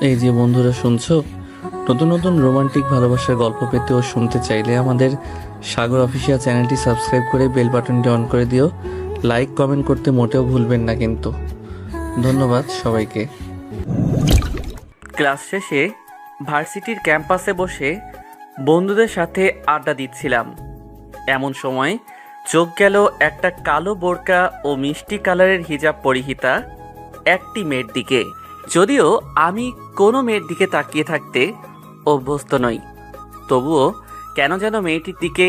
এই যে বন্ধুরা শুনছো, নতুন নতুন রোমান্টিক ভালোবাসার গল্প পেতে ও শুনতে চাইলে আমাদের সাগর অফিসিয়াল চ্যানেলটি সাবস্ক্রাইব করে বেল বাটনটি অন করে দিও। লাইক কমেন্ট করতে মোটেও ভুলবেন না কিন্তু। ধন্যবাদ সবাইকে। ক্লাস শেষে ভার্সিটির ক্যাম্পাসে বসে বন্ধুদের সাথে আড্ডা দিচ্ছিলাম। এমন সময় চোখ গেল একটা কালো বোরকা ও মিষ্টি কালারের হিজাব পরিহিতা একটি মেয়ের দিকে। যদিও আমি কোনো মেয়ের দিকে তাকিয়ে থাকতে অভ্যস্ত নই, তবুও কেন যেন মেয়েটির দিকে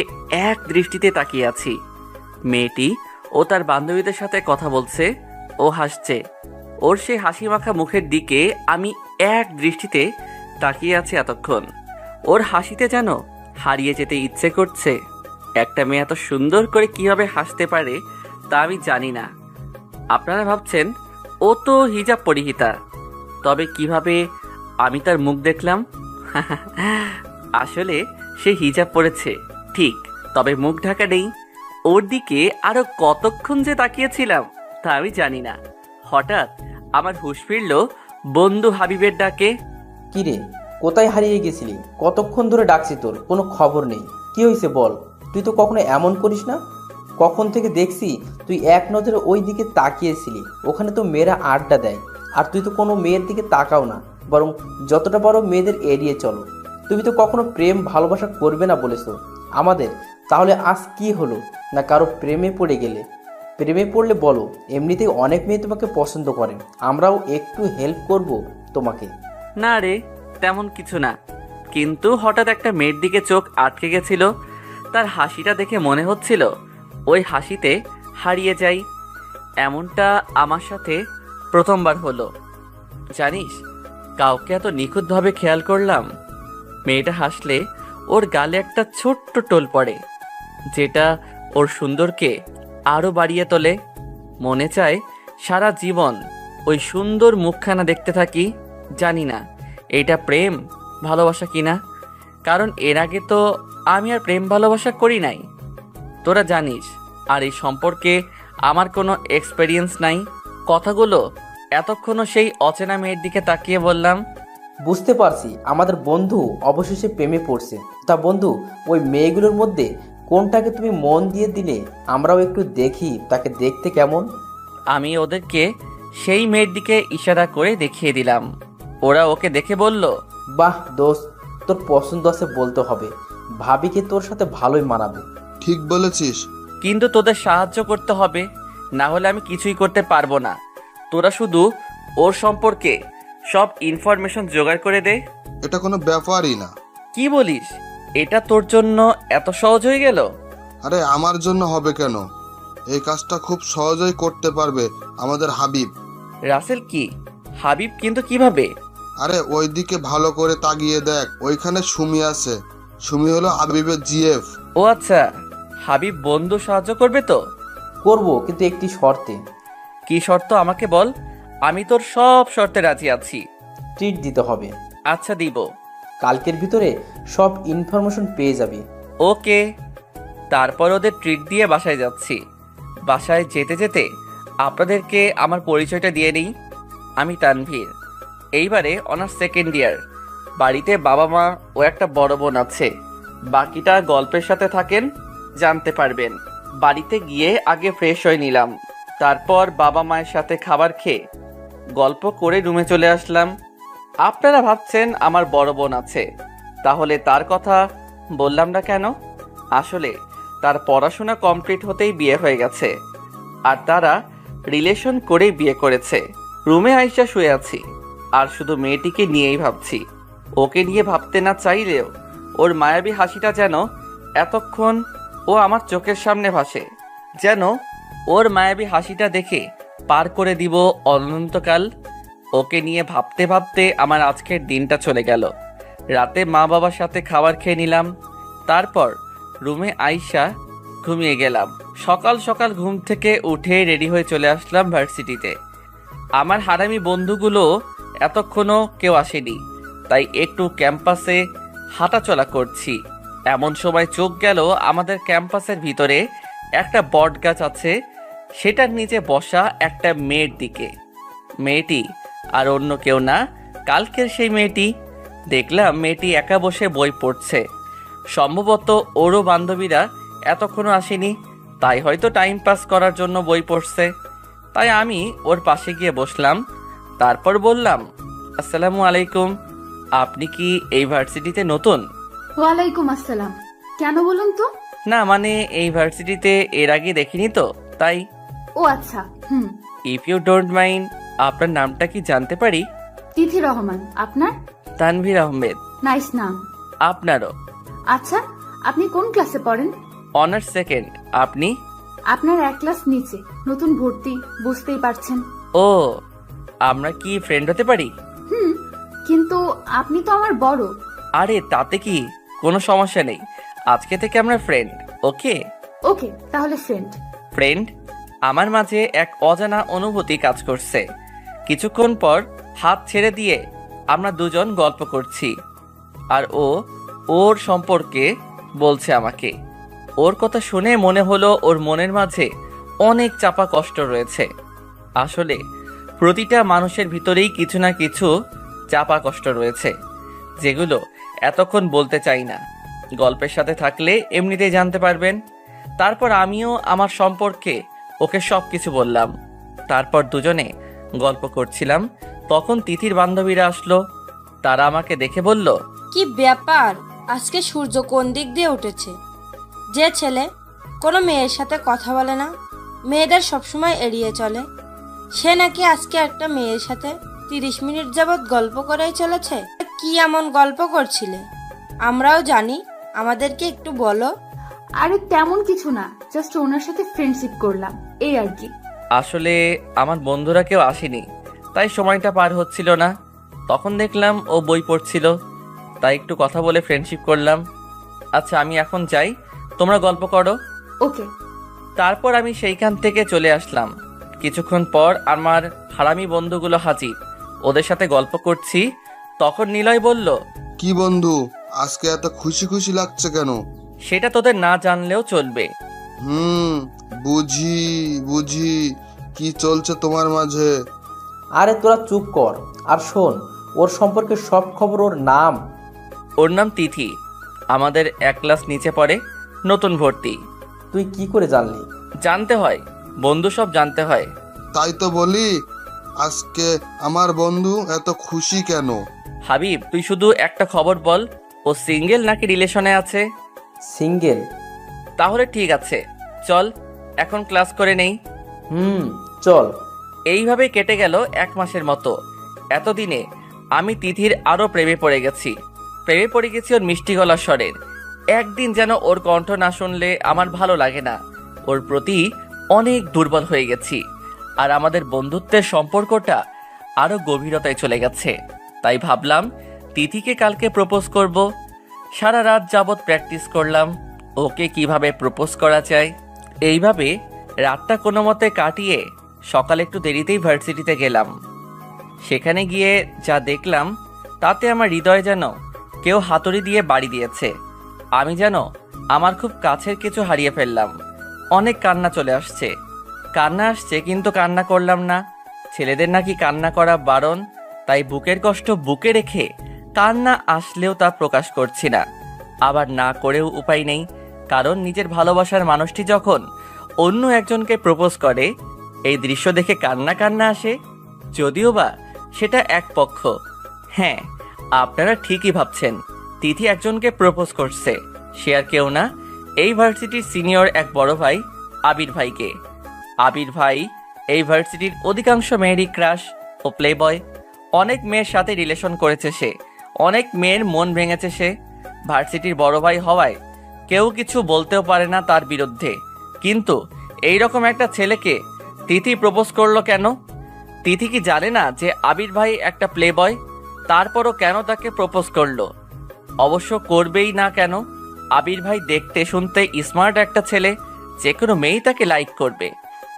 এক দৃষ্টিতে তাকিয়ে আছি। মেয়েটি ও তার বান্ধবীদের সাথে কথা বলছে ও হাসছে। ওর সেই হাসি মাখা মুখের দিকে আমি এক দৃষ্টিতে তাকিয়ে আছি এতক্ষণ। ওর হাসিতে যেন হারিয়ে যেতে ইচ্ছে করছে। একটা মেয়ে এত সুন্দর করে কিভাবে হাসতে পারে তা আমি জানি না। আপনারা ভাবছেন ও তো হিজাব পরিহিতা, তবে কিভাবে আমি তার মুখ দেখলাম? আসলে সে হিজাব পরেছে ঠিক, তবে মুখ ঢাকা নেই। ওর দিকে আরো কতক্ষণ যে তাকিয়েছিলাম তা আমি জানি না। হঠাৎ আমার হুঁশ ফিরল বন্ধু হাবিবের ডাকে। কিরে, কোথায় হারিয়ে গেছিলি? কতক্ষণ ধরে ডাকছি, তোর কোনো খবর নেই। কি হয়েছে বল? তুই তো কখনো এমন করিস না। কখন থেকে দেখছি তুই এক নজরে ওই দিকে তাকিয়েছিলি। ওখানে তো মেয়েরা আড্ডা দেয়, আর তুই তো কোনো মেয়ের দিকে তাকাও না, বরং যতটা পারো মেয়েদের এড়িয়ে চলো। তুমি তো কখনো প্রেম ভালোবাসা করবে না বলেছো আমাদের, তাহলে আজ কি হলো? না কারো প্রেমে পড়ে গেলে? প্রেমে পড়লে বলো, এমনিতেই অনেক মেয়ে তোমাকে পছন্দ করে, আমরাও একটু হেল্প করব তোমাকে। না রে, তেমন কিছু না, কিন্তু হঠাৎ একটা মেয়ের দিকে চোখ আটকে গেছিল। তার হাসিটা দেখে মনে হচ্ছিল ওই হাসিতে হারিয়ে যাই। এমনটা আমার সাথে প্রথমবার হলো। জানিস, কাউকে এত নিখুঁতভাবে খেয়াল করলাম। মেয়েটা হাসলে ওর গালে একটা ছোট্ট টোল পড়ে, যেটা ওর সুন্দরকে আরো বাড়িয়ে তোলে। মনে চায় সারা জীবন ওই সুন্দর মুখখানা দেখতে থাকি। জানি না এটা প্রেম ভালোবাসা কিনা, কারণ এর আগে তো আমি আর প্রেম ভালোবাসা করি নাই, তোরা জানিস। আর এই সম্পর্কে আমার কোনো এক্সপেরিয়েন্স নাই। কথাগুলো এতক্ষণও সেই অচেনা মেয়ের দিকে তাকিয়ে বললাম। বুঝতে পারছি আমাদের বন্ধু অবশেষে প্রেমে পড়ছে। তা বন্ধু, ওই মেয়েগুলোর মধ্যে কোনটাকে তুমি মন দিয়ে দিলে আমরাও একটু দেখি তাকে দেখতে কেমন। আমি ওদেরকে সেই মেয়ের দিকে ইশারা করে দেখিয়ে দিলাম। ওরা ওকে দেখে বলল, বাহ দোস্ত, তোর পছন্দ আছে বলতে হবে। ভাবিকে তোর সাথে ভালোই মানাবে। ঠিক বলেছিস। কিন্তু তোদের সাহায্য করতে হবে, না হলে আমি কিছুই করতে পারবো না। তোরা শুধু ওর সম্পর্কে সব ইনফরমেশন জোগাড় করে দে। এটা কোনো ব্যাপারই না। কি বলিস? এটা তোর জন্য এত সহজ হয়ে গেল? আরে আমার জন্য হবে কেন? এই কাজটা খুব সহজেই করতে পারবে আমাদের হাবিব। রাসেল কি? হাবিব কিন্তু কিভাবে? আরে ওইদিকে ভালো করে তাকিয়ে দেখ, ওইখানে সুমি আছে। সুমি হলো হাবিবের জিএফ। ও আচ্ছা, হাবিব বন্ধু সাহায্য করবে তো? করব, কিন্তু একটি শর্তে। কি শর্ত আমাকে বল, আমি তোর সব শর্তে রাজি আছি। ট্রিট দিতে হবে। আচ্ছা দিব। কালকের ভিতরে সব ইনফরমেশন পেয়ে যাবে। ওকে। তারপর ওদের ট্রিট দিয়ে বাসায় যাচ্ছি। বাসায় যেতে যেতে আপনাদেরকে আমার পরিচয়টা দিয়ে নিই। আমি তানভীর, এইবারে অনার্স সেকেন্ড ইয়ার। বাড়িতে বাবা মা ও একটা বড় বোন আছে। বাকিটা গল্পের সাথে থাকেন, জানতে পারবেন। বাড়িতে গিয়ে আগে ফ্রেশ হয়ে নিলাম, তারপর বাবা মায়ের সাথে খাবার খেয়ে গল্প করে রুমে চলে আসলাম। আপনারা ভাবছেন আমার বড় বোন আছে, তাহলে তার কথা বললাম না কেন? আসলে তার পড়াশোনা কমপ্লিট হতেই বিয়ে হয়ে গেছে, আর তারা রিলেশন করেই বিয়ে করেছে। রুমে আইসা শুয়ে আছি, আর শুধু মেয়েটিকে নিয়েই ভাবছি। ওকে নিয়ে ভাবতে না চাইলেও ওর মায়াবী হাসিটা যেন এতক্ষণ ও আমার চোখের সামনে ভাসে, যেন ওর মায়াবী হাসিটা দেখে পার করে দিব অনন্তকাল। ওকে নিয়ে ভাবতে ভাবতে আমার আজকের দিনটা চলে গেল। রাতে মা বাবার সাথে খাবার খেয়ে নিলাম, তারপর রুমে আইসা ঘুমিয়ে গেলাম। সকাল সকাল ঘুম থেকে উঠে রেডি হয়ে চলে আসলাম ভার্সিটিতে। আমার হারামি বন্ধুগুলো এতক্ষণও কেউ আসেনি, তাই একটু ক্যাম্পাসে হাঁটাচলা করছি। এমন সময় চোখ গেল আমাদের ক্যাম্পাসের ভিতরে একটা বট গাছ আছে, সেটার নিচে বসা একটা মেয়ের দিকে। মেয়েটি আর অন্য কেউ না, কালকের সেই মেয়েটি। দেখলাম মেয়েটি একা বসে বই পড়ছে। সম্ভবত ওরও বান্ধবীরা এতক্ষণও আসেনি, তাই হয়তো টাইম পাস করার জন্য বই পড়ছে। তাই আমি ওর পাশে গিয়ে বসলাম। তারপর বললাম, আসসালামু আলাইকুম, আপনি কি এই ভার্সিটিতে নতুন? ওয়ালাইকুম আসসালাম। কেন বলুন তো? না মানে এই ভার্সিটিতে এর আগে দেখিনি তো, তাই। ও আচ্ছা, হুম। ইফ ইউ ডোন্ট মাইন্ড, আপনার নামটা কি জানতে পারি? তিথি রহমান। আপনার? তানভীর আহমেদ। নাইস নাম। আপনারও। আচ্ছা, আপনি কোন ক্লাসে পড়েন? Honours second. আপনি? আপনার এক ক্লাস নিচে, নতুন ভর্তি, বুঝতেই পারছেন। ও, আমরা কি ফ্রেন্ড হতে পারি? হুম, কিন্তু আপনি তো আমার বড়। আরে তাতে কি, কোনো সমস্যা নেই। আজকে থেকে আমরা ফ্রেন্ড, ওকে? ওকে, তাহলে ফ্রেন্ড। ফ্রেন্ড। আমার মাঝে এক অজানা অনুভূতি কাজ করছে। কিছুক্ষণ পর হাত ছেড়ে দিয়ে আমরা দুজন গল্প করছি, আর ও ওর সম্পর্কে বলছে আমাকে। ওর কথা শুনে মনে হলো ওর মনের মাঝে অনেক চাপা কষ্ট রয়েছে। আসলে প্রতিটা মানুষের ভিতরেই কিছু না কিছু চাপা কষ্ট রয়েছে, যেগুলো এতক্ষণ বলতে চাই না। গল্পের সাথে থাকলে এমনিতেই জানতে পারবেন। তারপর আমিও আমার সম্পর্কে ওকে সব কিছু বললাম। তারপর দুজনে গল্প করছিলাম, তখন তিথির বান্ধবীরা আসলো। তারা আমাকে দেখে বলল, কি ব্যাপার, আজকে সূর্য কোন দিক দিয়ে উঠেছে? যে ছেলে কোনো মেয়ের সাথে কথা বলে না, মেয়েদের সবসময় এড়িয়ে চলে, সে নাকি আজকে একটা মেয়ের সাথে 30 মিনিট যাবৎ গল্প করেই চলেছে। কি এমন গল্প করছিলে? আমরাও জানি, আমাদেরকে একটু বলো। আরে তেমন কিছু না, জাস্ট ওনার সাথে ফ্রেন্ডশিপ করলাম, এই আর কি। আসলে আমার বন্ধুরা কেউ আসেনি, তাই সময়টা পার হচ্ছিল না। তখন দেখলাম ও বই পড়ছিল, তাই একটু কথা বলে ফ্রেন্ডশিপ করলাম। আচ্ছা আমি এখন যাই, তোমরা গল্প করো। ওকে। তারপর আমি সেইখান থেকে চলে আসলাম। কিছুক্ষণ পর আমার হারামি বন্ধুগুলো হাজির। ওদের সাথে গল্প করছি, তখন নিলয় বলল, কি বন্ধু, আজকে এত খুশি খুশি লাগছে কেন? সেটা তোদের না জানলেও চলবে। হুম, বুঝি বুঝি, কি চলছে তোমার মাঝে? আরে তোরা চুপ কর আর শোন, ওর সম্পর্কে সব খবর। ওর নাম? ওর নাম তিথি, আমাদের এক ক্লাস নিচে পড়ে, নতুন ভর্তি। তুই কি করে জানলি? জানতে হয়, বন্ধু সব জানতে হয়। তাই তো বলি, আজকে আমার বন্ধু এত খুশি কেন? হাবিব, তুই শুধু একটা খবর বল, ও সিঙ্গেল নাকি রিলেশনে আছে? সিঙ্গেল। তাহলে ঠিক আছে, চল এখন ক্লাস করে নেই। হুম, চল। এইভাবে কেটে গেল 1 মাসের মতো। এতদিনে আমি তিথির আরো প্রেমে পড়ে গেছি। প্রেমে পড়ে গেছি ওর মিষ্টি গলার স্বরের। একদিন যেন ওর কণ্ঠ না শুনলে আমার ভালো লাগে না। ওর প্রতি অনেক দুর্বল হয়ে গেছি, আর আমাদের বন্ধুত্বের সম্পর্কটা আরো গভীরতায় চলে গেছে। তাই ভাবলাম তিথিকে কালকে প্রপোজ করব। সারা রাত যাবৎ প্র্যাকটিস করলাম ওকে কিভাবে প্রপোজ করা যায়। এইভাবে রাতটা কোনো মতে কাটিয়ে সকালে একটু দেরিতেই ভার্সিটিতে গেলাম। সেখানে গিয়ে যা দেখলাম তাতে আমার হৃদয় যেন কেউ হাতুড়ি দিয়ে বাড়ি দিয়েছে। আমি যেন আমার খুব কাছের কিছু হারিয়ে ফেললাম। অনেক কান্না চলে আসছে। কান্না আসছে কিন্তু কান্না করলাম না। ছেলেদের নাকি কান্না করা বারণ, তাই বুকের কষ্ট বুকে রেখে কান্না আসলেও তা প্রকাশ করছি না। আবার না করেও উপায় নেই, কারণ নিজের ভালোবাসার মানুষটি যখন অন্য একজনকে প্রপোজ করে, এই দৃশ্য দেখে কান্না কান্না আসে, যদিও বা সেটা এক পক্ষ। হ্যাঁ, আপনারা ঠিকই ভাবছেন, তিথি একজনকে প্রপোজ করছে। সে আর কেউ না, এই ভার্সিটির সিনিয়র এক বড় ভাই আবির ভাইকে। আবির ভাই এই ভার্সিটির অধিকাংশ মেয়েরই ক্রাশ ও প্লে বয়। অনেক মেয়ের সাথে রিলেশন করেছে সে, অনেক মেয়ের মন ভেঙেছে সে। ভার্সিটির বড় ভাই হওয়ায় কেউ কিছু বলতেও পারে না তার বিরুদ্ধে। কিন্তু এইরকম একটা ছেলেকে তিথি প্রপোজ করলো কেন? তিথি কি জানে না যে আবির ভাই একটা প্লে বয়? তারপরও কেন তাকে প্রপোজ করলো? অবশ্য করবেই না কেন? আবির ভাই দেখতে শুনতে স্মার্ট একটা ছেলে, যে কোনো মেয়েই তাকে লাইক করবে।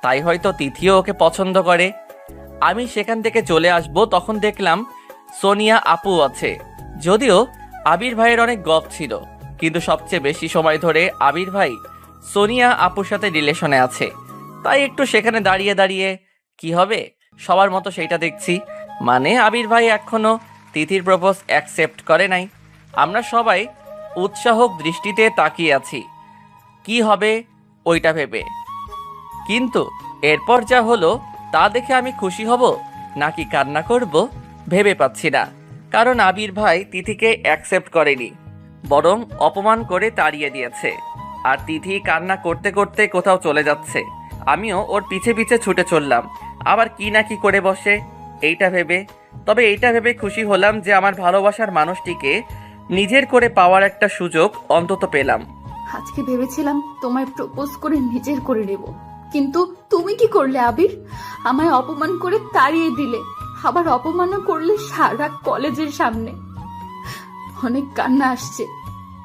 তাই হয়তো তিথিও ওকে পছন্দ করে। আমি সেখান থেকে চলে আসব, তখন দেখলাম সোনিয়া আপু আছে। যদিও আবির ভাইয়ের অনেক গপ ছিল, কিন্তু সবচেয়ে বেশি সময় ধরে আবির ভাই সোনিয়া আপুর সাথে রিলেশনে আছে। তাই একটু সেখানে দাঁড়িয়ে দাঁড়িয়ে কি হবে, সবার মতো সেইটা দেখছি। মানে আবির ভাই এখনো তিথির প্রপোজ অ্যাকসেপ্ট করে নাই। আমরা সবাই উৎসাহক দৃষ্টিতে তাকিয়ে আছি কি হবে ওইটা ভেবে। কিন্তু এরপর যা হলো তা দেখে আমি খুশি হব নাকি কান্না করব ভেবে পাচ্ছি না। কারণ আবির ভাই তিথিকে অ্যাকসেপ্ট করেনি, বরং অপমান করে তাড়িয়ে দিয়েছে। আর তিথি কান্না করতে করতে কোথাও চলে যাচ্ছে, আমিও ওর পিছে পিছে ছুটে চললাম। আবার কি না কি করে বসে এইটা ভেবে। তবে এইটা ভেবে খুশি হলাম যে আমার ভালোবাসার মানুষটিকে নিজের করে পাওয়ার একটা সুযোগ অন্তত পেলাম। আজকে ভেবেছিলাম তোমায় প্রপোজ করে নিজের করে নেব, কিন্তু তুমি কি করলে আবির? আমায় অপমান করে তাড়িয়ে দিলে, আবার অপমানও করলে সারা কলেজের সামনে। অনেক কান্না আসছে,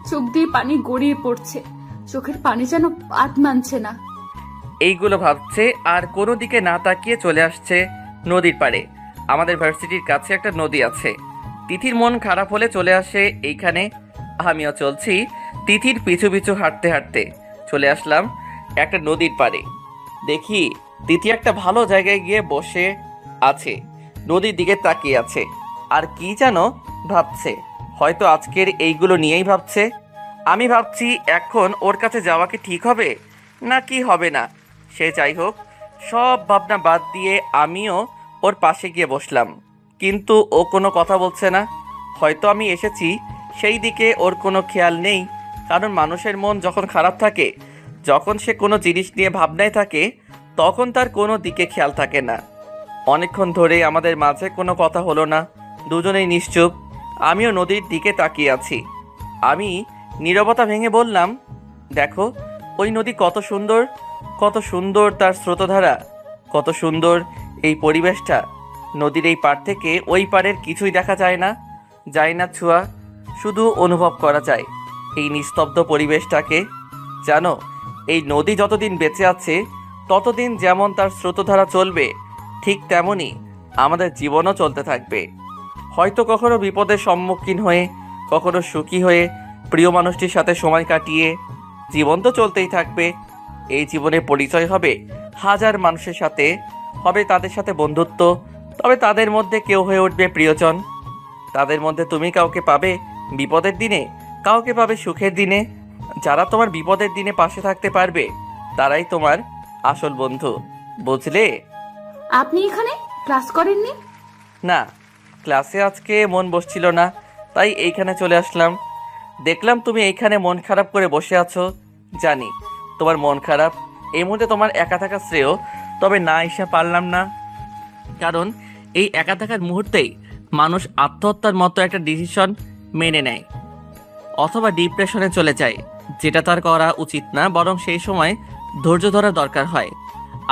চোখ দিয়ে পানি গড়িয়ে পড়ছে, চোখের পানি যেন বাদ মানছে না। এইগুলো ভাবছে আর কোনো দিকে না তাকিয়ে চলে আসছে নদীর পাড়ে। আমাদের ভার্সিটির কাছে একটা নদী আছে। তিথির মন খারাপ হলে চলে আসে এইখানে। আমিও চলছি তিথির পিছু পিছু হাঁটতে হাঁটতে চলে আসলাম একটা নদীর পাড়ে। দেখি তিথি একটা ভালো জায়গায় গিয়ে বসে আছে, নদীর দিকে তাকিয়ে আছে আর কি যেন ভাবছে। হয়তো আজকের এইগুলো নিয়েই ভাবছে। আমি ভাবছি এখন ওর কাছে যাওয়া কি ঠিক হবে না কি হবে না। সে যাই হোক, সব ভাবনা বাদ দিয়ে আমিও ওর পাশে গিয়ে বসলাম। কিন্তু ও কোনো কথা বলছে না। হয়তো আমি এসেছি সেই দিকে ওর কোনো খেয়াল নেই। কারণ মানুষের মন যখন খারাপ থাকে, যখন সে কোনো জিনিস নিয়ে ভাবনায় থাকে, তখন তার কোনো দিকে খেয়াল থাকে না। অনেকক্ষণ ধরে আমাদের মাঝে কোনো কথা হলো না, দুজনেই নিশ্চুপ। আমিও নদীর দিকে তাকিয়ে আছি। আমি নীরবতা ভেঙে বললাম, দেখো ওই নদী কত সুন্দর, কত সুন্দর তার স্রোতধারা, কত সুন্দর এই পরিবেশটা। নদীর এই পাড় থেকে ওই পাড়ের কিছুই দেখা যায় না, যায় না ছোঁয়া, শুধু অনুভব করা যায় এই নিস্তব্ধ পরিবেশটাকে। জানো, এই নদী যতদিন বেঁচে আছে ততদিন যেমন তার স্রোতধারা চলবে, ঠিক তেমনই আমাদের জীবনও চলতে থাকবে। হয়তো কখনো বিপদের সম্মুখীন হয়ে, কখনো সুখী হয়ে, প্রিয় মানুষটির সাথে সময় কাটিয়ে। জীবন তো চলতেই থাকবে। এই জীবনে পরিচয় হবে হাজার মানুষের সাথে, হবে তাদের সাথে বন্ধুত্ব, তবে তাদের মধ্যে কেউ হয়ে উঠবে প্রিয়জন। তাদের মধ্যে তুমি কাউকে পাবে বিপদের দিনে, কাউকে পাবে সুখের দিনে। যারা তোমার বিপদের দিনে পাশে থাকতে পারবে তারাই তোমার আসল বন্ধু, বুঝলে? আপনি এখানে ক্লাস করেননি? না, ক্লাসে আজকে মন বসছিল না, তাই এইখানে চলে আসলাম। দেখলাম তুমি এইখানে মন খারাপ করে বসে আছো। জানি তোমার মন খারাপ, এই মুহূর্তে তোমার একা থাকা শ্রেয়। তবে না এসে পারলাম না, কারণ এই একা থাকার মুহূর্তেই মানুষ আত্মহত্যার মতো একটা ডিসিশন মেনে নেয় অথবা ডিপ্রেশনে চলে যায়, যেটা তার করা উচিত না। বরং সেই সময় ধৈর্য ধরা দরকার হয়,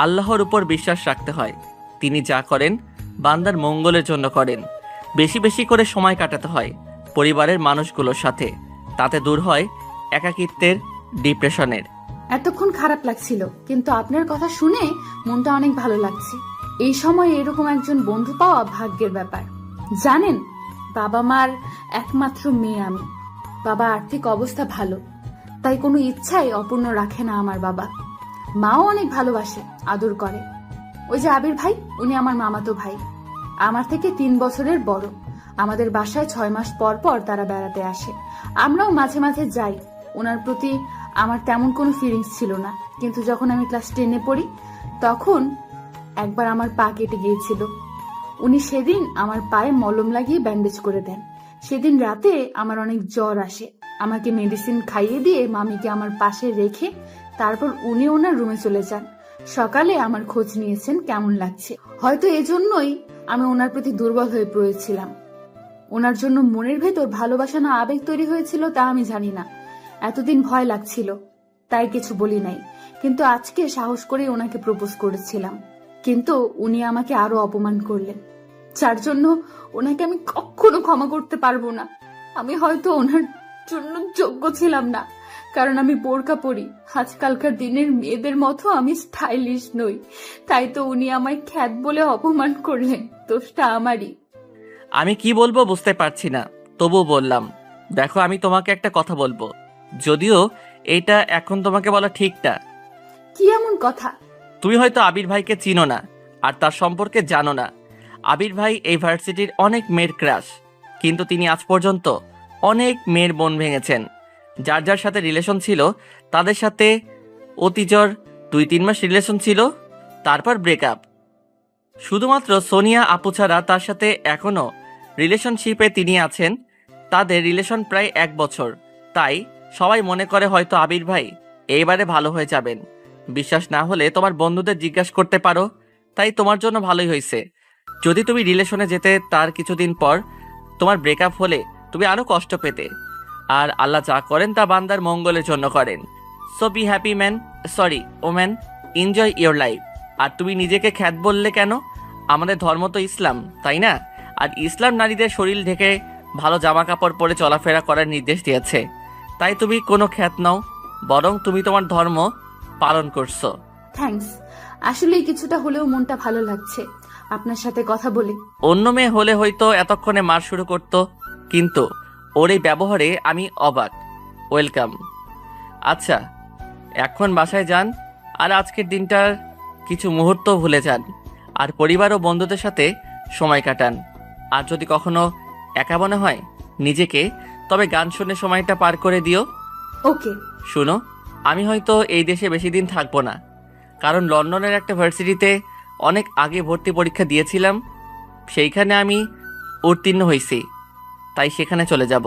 আল্লাহর উপর বিশ্বাস রাখতে হয়। তিনি যা করেন বান্দার মঙ্গলের জন্য করেন। বেশি বেশি করে সময় কাটাতে হয় পরিবারের মানুষগুলোর সাথে, তাতে দূর হয় একাকিত্বের, ডিপ্রেশনের। এতক্ষণ খারাপ লাগছিল, কিন্তু আপনার কথা শুনে মনটা অনেক ভালো লাগছে। এই সময় এরকম একজন বন্ধু পাওয়া ভাগ্যের ব্যাপার। জানেন, বাবা মার একমাত্র মেয়ে আমি। বাবা আর্থিক অবস্থা ভালো, তাই কোনো ইচ্ছাই অপূর্ণ রাখে না আমার বাবা। মাও অনেক ভালোবাসে, আদর করে। ওই যে আবির ভাই, উনি আমার মামাতো ভাই, আমার থেকে 3 বছরের বড়। আমাদের বাসায় 6 মাস পর পর তারা বেড়াতে আসে, আমরাও মাঝে মাঝে যাই। ওনার প্রতি আমার তেমন কোনো ফিলিংস ছিল না, কিন্তু যখন আমি ক্লাস 10-এ পড়ি তখন একবার আমার পা কেটে গিয়েছিল। উনি সেদিন আমার পায়ে মলম লাগিয়ে ব্যান্ডেজ করে দেন। সেদিন রাতে আমার অনেক জ্বর আসে, আমাকে মেডিসিন খাইয়ে দিয়ে মামিকে আমার পাশে রেখে তারপর উনি ওনার রুমে চলে যান। সকালে আমার খোঁজ নিয়েছেন কেমন লাগছে। হয়তো এজন্যই আমি ওনার প্রতি দুর্বল হয়ে পড়েছিলাম। ওনার জন্য মনের ভেতর ভালোবাসা না আবেগ তৈরি হয়েছিল তা আমি জানি না। এতদিন ভয় লাগছিল, তাই কিছু বলি নাই। কিন্তু আজকে সাহস করে ওনাকে প্রপোজ করেছিলাম, কিন্তু উনি আমাকে আরো অপমান করলেন, যার জন্য ওনাকে আমি কখনো ক্ষমা করতে পারবো না। আমি হয়তো ওনার জন্য যোগ্য ছিলাম না, কারণ আমি বোরকা পরি। আজকালকার দিনের মেয়েদের মতো আমি স্টাইলিশ নই, তাই তো উনি আমায় খ্যাত বলে অপমান করলেন। দোষটা আমারই। আমি কি বলবো বুঝতে পারছি না, তবুও বললাম, দেখো আমি তোমাকে একটা কথা বলবো, যদিও এইটা এখন তোমাকে বলা ঠিক না। কি এমন কথা? তুমি হয়তো আবির ভাইকে চিনো না আর তার সম্পর্কে জানো না। আবির ভাই এই ভার্সিটির অনেক মেয়ের ক্রাশ। কিন্তু তিনি আজ পর্যন্ত অনেক মেয়ের মন ভেঙেছেন। যার যার সাথে রিলেশন ছিল তাদের সাথে অতিজর 2-3 মাস রিলেশন ছিল, তারপর ব্রেকআপ। শুধুমাত্র সোনিয়া আপু ছাড়া তার সাথে এখনও রিলেশনশিপে তিনি আছেন। তাদের রিলেশন প্রায় 1 বছর। তাই সবাই মনে করে হয়তো আবির ভাই এইবারে ভালো হয়ে যাবেন। বিশ্বাস না হলে তোমার বন্ধুদের জিজ্ঞাসা করতে পারো। তাই তোমার জন্য ভালোই হয়েছে। যদি তুমি রিলেশনে যেতে তার কিছুদিন পর তোমার ব্রেকআপ হলে তুমি আরো কষ্ট পেতে। আর আল্লাহ যা করেন তা বান্দার মঙ্গলের জন্য করেন। So be happy man, sorry woman, enjoy your life. আর তুমি নিজেকে খ্যাত বললে কেন? আমাদের ধর্ম তো ইসলাম, তাই না? আর ইসলাম নারীদের শরীর ঢেকে ভালো জামা কাপড় পরে চলাফেরা করার নির্দেশ দিয়েছে। তাই তুমি কোনো খ্যাত নাও, বরং তুমি তোমার ধর্ম পালন করছো। থ্যাঙ্কস। আসলেই কিছুটা হলেও মনটা ভালো লাগছে আপনার সাথে কথা বলে। অন্য মেয়ে হলে হয়তো এতক্ষণে মার শুরু করতো, কিন্তু ওর এই ব্যবহারে আমি অবাক। ওয়েলকাম। আচ্ছা, এখন বাসায় যান আর আজকের দিনটার কিছু মুহূর্ত ভুলে যান আর পরিবার ও বন্ধুদের সাথে সময় কাটান। আর যদি কখনো একা মনে হয় নিজেকে, তবে গান শুনে সময়টা পার করে দিও। ওকে। শুনো, আমি হয়তো এই দেশে বেশি দিন থাকবো না, কারণ লন্ডনের একটা ভার্সিটিতে অনেক আগে ভর্তি পরীক্ষা দিয়েছিলাম। সেইখানে আমি উত্তীর্ণ হয়েছি, তাই সেখানে চলে যাব।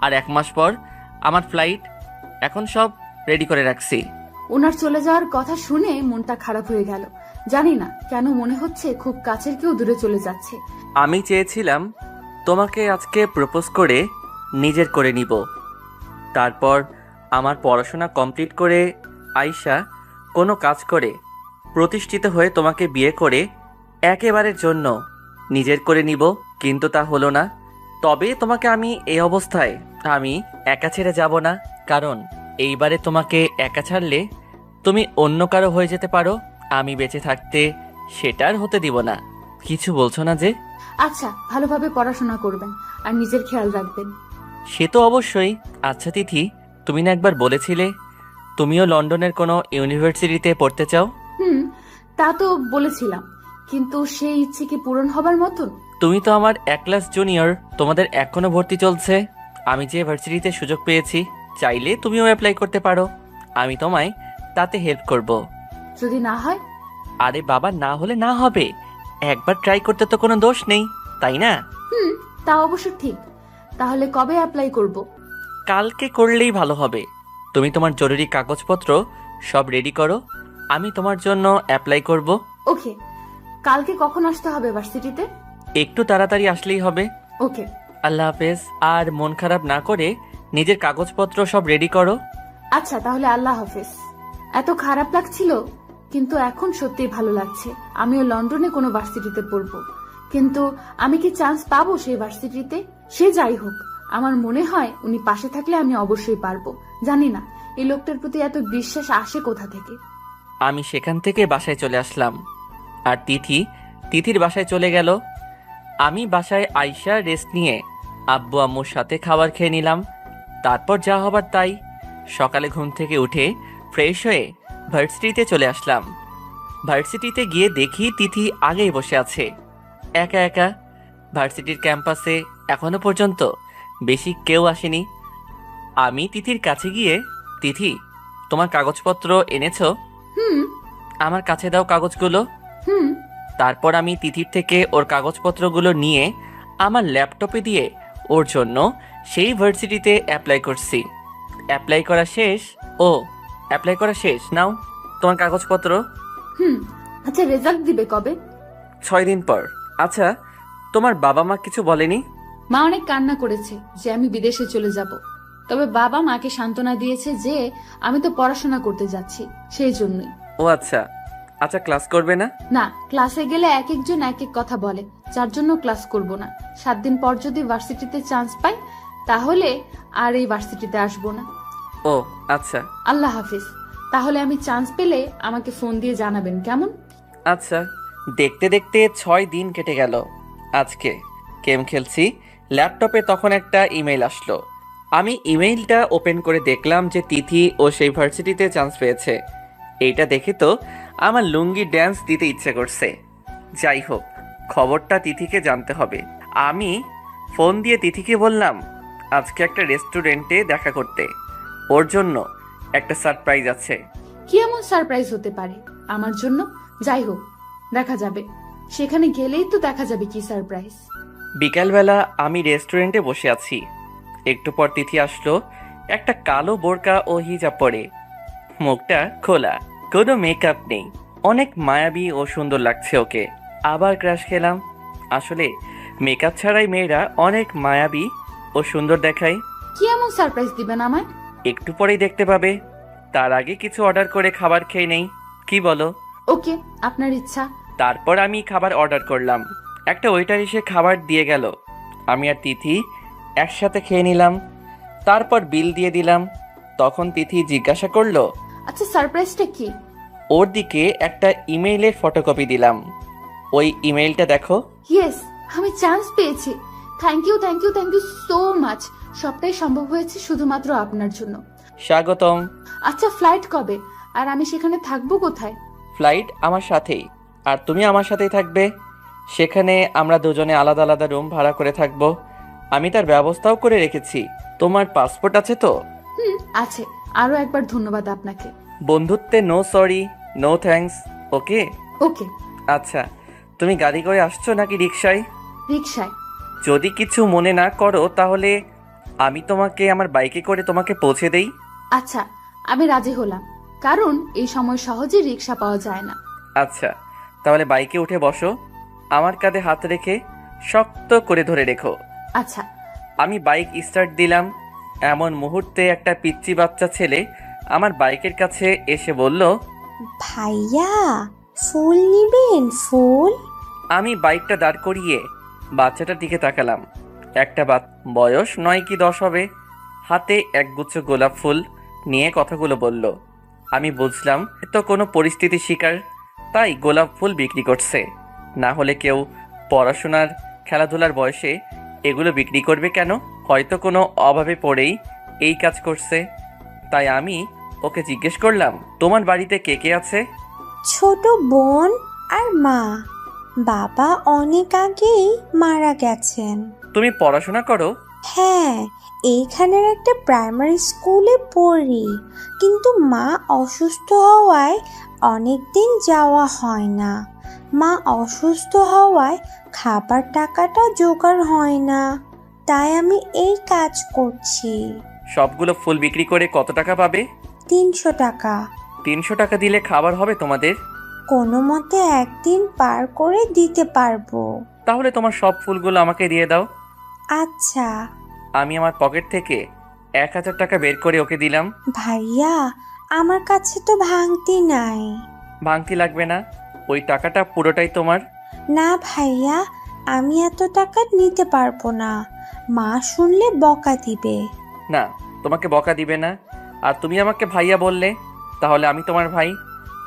আর 1 মাস পর আমার ফ্লাইট। এখন সব রেডি করে রাখছি। ওনার চলে যাওয়ার কথা শুনে মনটা খারাপ হয়ে গেল। জানি না কেন মনে হচ্ছে খুব কাছের কেউ দূরে চলে যাচ্ছে। আমি চেয়েছিলাম তোমাকে আজকে প্রপোজ করে নিজের করে নিব। তারপর আমার পড়াশোনা কমপ্লিট করে আয়শা কোনো কাজ করে প্রতিষ্ঠিত হয়ে তোমাকে বিয়ে করে একেবারের জন্য নিজের করে নিব। কিন্তু তা হলো না। তবে তোমাকে আমি এই অবস্থায় আমি একা ছেড়ে যাব না, কারণ এইবারে তোমাকে একা ছাড়লে তুমি অন্য কারো হয়ে যেতে পারো। আমি বেঁচে থাকতে সেটা আর হতে দিব না। কিছু বলছো না যে? আচ্ছা, ভালোভাবে পড়াশোনা করবেন আর নিজের খেয়াল রাখবেন। সে তো অবশ্যই। আচ্ছা তিথি, তুমি না একবার বলেছিলে তুমিও লন্ডনের কোনো ইউনিভার্সিটিতে পড়তে চাও? তা তো বলেছিলাম, কিন্তু সেই ইচ্ছে কি পূরণ হবার মতন? তুমি তো আমার 1 ক্লাস জুনিয়র, তোমাদের এখনো ভর্তি চলছে। আমি যে ভার্সিটিতে সুযোগ পেয়েছি, চাইলে তুমিও অ্যাপ্লাই করতে পারো। আমি তোমায় তাতে হেল্প করব। যদি না হয়? আরে বাবা, না হলে না হবে। একবার ট্রাই করতে তো কোনো দোষ নেই, তাই না? তা অবশ্য ঠিক। তাহলে কবে অ্যাপ্লাই করব? কালকে করলেই ভালো হবে। তুমি তোমার জরুরি কাগজপত্র সব রেডি করো, আমি তোমার জন্য অ্যাপ্লাই করব। ওকে। কালকে কখন আসতে হবে ভার্সিটিতে? একটু তাড়াতাড়ি আসলেই হবে। ওকে। আল্লাহ হাফেজ। আর মন খারাপ না করে নিজের কাগজপত্র সব রেডি করো। আচ্ছা, তাহলে আল্লাহ হাফেজ। এত খারাপ লাগছিল, কিন্তু এখন সত্যিই ভালো লাগছে। আমিও লন্ডনে কোনো ভার্সিটিতে পড়বো, কিন্তু আমি কি চান্স পাবো সেই ভার্সিটিতে? সে যাই হোক, আমার মনে হয় উনি পাশে থাকলে আমি অবশ্যই পারবো। জানি না এই লোকটার প্রতি এত বিশ্বাস আসে কোথা থেকে। আমি সেখান থেকে বাসায় চলে আসলাম, আর তিথির বাসায় চলে গেল। আমি বাসায় আয়শা রেস্ট নিয়ে আব্বু আম্মুর সাথে খাবার খেয়ে নিলাম। তারপর যা হবার তাই। সকালে ঘুম থেকে উঠে ফ্রেশ হয়ে ভার্সিটিতে চলে আসলাম। ভার্সিটিতে গিয়ে দেখি তিথি আগেই বসে আছে একা একা। ভার্সিটির ক্যাম্পাসে এখনো পর্যন্ত বেশি কেউ আসেনি। আমি তিথির কাছে গিয়ে, তিথি, তোমার কাগজপত্র এনেছো? হুম। আমার কাছে দাও কাগজগুলো। হুম। তারপর আমি তিথির থেকে ওর কাগজপত্রগুলো নিয়ে আমার ল্যাপটপে দিয়ে ওর জন্য সেই ভার্সিটিতে অ্যাপ্লাই করছি। অ্যাপ্লাই করা শেষ। নাও তোমার কাগজপত্র। আচ্ছা, রেজাল্ট দিবে কবে? 6 দিন পর। আচ্ছা, তোমার বাবা মা কিছু বলেনি? মা অনেক কান্না করেছে যে আমি বিদেশে চলে যাব, তবে বাবা মাকে সান্ত্বনা দিয়েছে যে আমি তো পড়াশোনা করতে যাচ্ছি, সেই জন্যই। ও আচ্ছা। আচ্ছা, ক্লাস করবে না? না, ক্লাসে গেলে এক একজন এক এক কথা বলে, যার জন্য ক্লাস করব না। 7 দিন পর যদি ভার্সিটিতে চান্স পাই, তাহলে আর এই ভার্সিটিতে আসবো না। ও আচ্ছা। আল্লাহ হাফিজ। তাহলে আমি চান্স পেলে আমাকে ফোন দিয়ে জানাবেন, কেমন? আচ্ছা। দেখতে দেখতে 6 দিন কেটে গেল। আজকে গেম খেলছি ল্যাপটপে, তখন একটা ইমেল আসলো। আমি ইমেইলটা ওপেন করে দেখলাম যে তিথি ও সেই ভার্সিটিতে চান্স পেয়েছে। এইটা দেখে তো আমার লুঙ্গি ড্যান্স দিতে ইচ্ছে করছে। যাই হোক, খবরটা তিথিকে জানতে হবে। আমি ফোন দিয়ে তিথিকে বললাম আজকে একটা রেস্টুরেন্টে দেখা করতে, ওর জন্য একটা সারপ্রাইজ আছে। কি এমন সারপ্রাইজ হতে পারে আমার জন্য? যাই হোক, দেখা যাবে। সেখানে গেলেই তো দেখা যাবে কি সারপ্রাইজ। বিকালবেলা আমি রেস্টুরেন্টে বসে আছি, একটু পর তিথি আসলো। একটা কালো বোরকা ও হিজাব পরে, মুখটা খোলা, কোনো মেকআপ নেই। অনেক মায়াবী ও সুন্দর লাগছে ওকে। আবার ক্রাশ খেলাম। আসলে মেকআপ ছাড়াই মেয়েরা অনেক মায়াবী ও সুন্দর দেখায়। কি এমন সারপ্রাইজ দিবেন আমায়? একটু পরেই দেখতে পাবে। তার আগে কিছু অর্ডার করে খাবার খেয়ে নেই, কি বলো? ওকে, আপনার ইচ্ছা। তারপর আমি খাবার অর্ডার করলাম। একটা ওয়েটার এসে খাবার দিয়ে গেল। আমি আর তিথি একসাথে খেয়ে নিলাম। তারপর বিল দিয়ে দিলাম। তখন তিথি জিজ্ঞাসা করলো, আচ্ছা, সারপ্রাইজটা কি? ওর দিকে একটা ইমেইলের ফটোকপি দিলাম। ওই ইমেইলটা দেখো। ইয়েস, আমি চান্স পেয়েছি। Thank you, thank you, thank you so much. সবটাই সম্ভব হয়েছে শুধুমাত্র আপনার জন্য। স্বাগতম। আচ্ছা, ফ্লাইট কবে? আর আমি সেখানে থাকবো কোথায়? ফ্লাইট আমার সাথেই, আর তুমি আমার সাথেই থাকবে। সেখানে আমরা দুজনে আলাদা আলাদা রুম ভাড়া করে থাকবো। আমি তার ব্যবস্থাও করে রেখেছি। তোমার পাসপোর্ট আছে তো? আছে। আরো একবার ধন্যবাদ আপনাকে। বন্ধুত্বে নো সরি, নো থ্যাঙ্কস। ওকে ওকে। আচ্ছা, তুমি গাড়ি করে আসছো নাকি রিক্সায়? রিকশায়। যদি কিছু মনে না করো তাহলে আমি তোমাকে আমার বাইকে করে তোমাকে পৌঁছে দেই। আচ্ছা, আমি রাজি হলাম, কারণ এই সময় সহজে রিকশা পাওয়া যায় না। আচ্ছা, তাহলে বাইকে উঠে বসো। আমার কাঁধে হাত রেখে শক্ত করে ধরে রেখো। আচ্ছা। আমি বাইক স্টার্ট দিলাম। এমন মুহূর্তে একটা পিচ্চি বাচ্চা ছেলে আমার বাইকের কাছে এসে বলল, ভাইয়া ফুল নিবেন? ফুল? আমি বাইকটা দাঁড় করিয়ে বাচ্চাটার দিকে তাকালাম। একটা বয়স 9 কি 10 হবে। হাতে একগুচ্ছ গোলাপ ফুল নিয়ে কথাগুলো বলল। আমি বুঝলাম তো কোনো পরিস্থিতি শিকার, তাই গোলাপ ফুল বিক্রি করছে। না হলে কেউ পড়াশোনার খেলাধুলার বয়সে এগুলো বিক্রি করবে কেন? হয়তো কোনো অভাবে পড়েই এই কাজ করছে। তাই আমি ওকে জিজ্ঞেস করলাম, তোমার বাড়িতে কে কে আছে? ছোট বোন আর মা। বাবা অনেক আগেই মারা গেছেন। তুমি পড়াশোনা করো? হ্যাঁ, এইখানের একটা প্রাইমারি স্কুলে পড়ি, কিন্তু মা অসুস্থ হওয়ায় অনেক দিন যাওয়া হয় না। মা অসুস্থ হওয়ায় খাবার টাকাটা জোগাড় হয় না, তাই আমি এই কাজ করছি। সবগুলো ফুল বিক্রি করে কত টাকা পাবে? 300 টাকা। 300 টাকা দিলে খাবার হবে তোমাদের? কোনো মতে একদিন পার করে দিতে পারবো। তাহলে তোমার সব ফুলগুলো আমাকে দিয়ে দাও। আচ্ছা। আমি আমার পকেট থেকে 1000 টাকা বের করে ওকে দিলাম। ভাইয়া, আমার কাছে তো ভাঙতি নাই। ভাঙতি লাগবে না, ওই টাকাটা পুরোটাই তোমার। না ভাইয়া, আমি এত টাকা নিতে পারবো না, মা শুনলে বকা দিবে। না, তোমাকে বকা দিবে না। আর তুমি আমাকে ভাইয়া বললে, তাহলে আমি তোমার ভাই,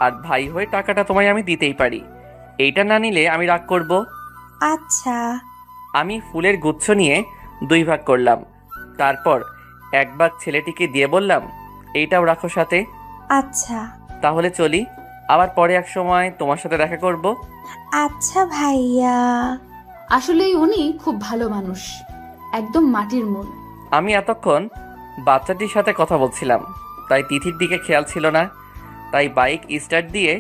আর ভাই হয়ে টাকাটা তোমায় আমি দিতেই পারি। এইটা না নিলে আমি রাগ করব। আচ্ছা। আমি ফুলের গুচ্ছ নিয়ে 2 ভাগ করলাম। তারপর 1 ভাগ ছেলেটিকে দিয়ে বললাম, এইটাও রাখো সাথে। আচ্ছা। তাহলে চলি, আবার পরে এক সময় তোমার সাথে দেখা করব। আচ্ছা ভাইয়া। আসলেই উনি খুব ভালো মানুষ, একদম মাটির মন। আমি এতক্ষণ বাচ্চাটির সাথে কথা বলছিলাম, তাই তিথির দিকে খেয়াল ছিল না। তাই বাইক স্টার্ট দিয়ে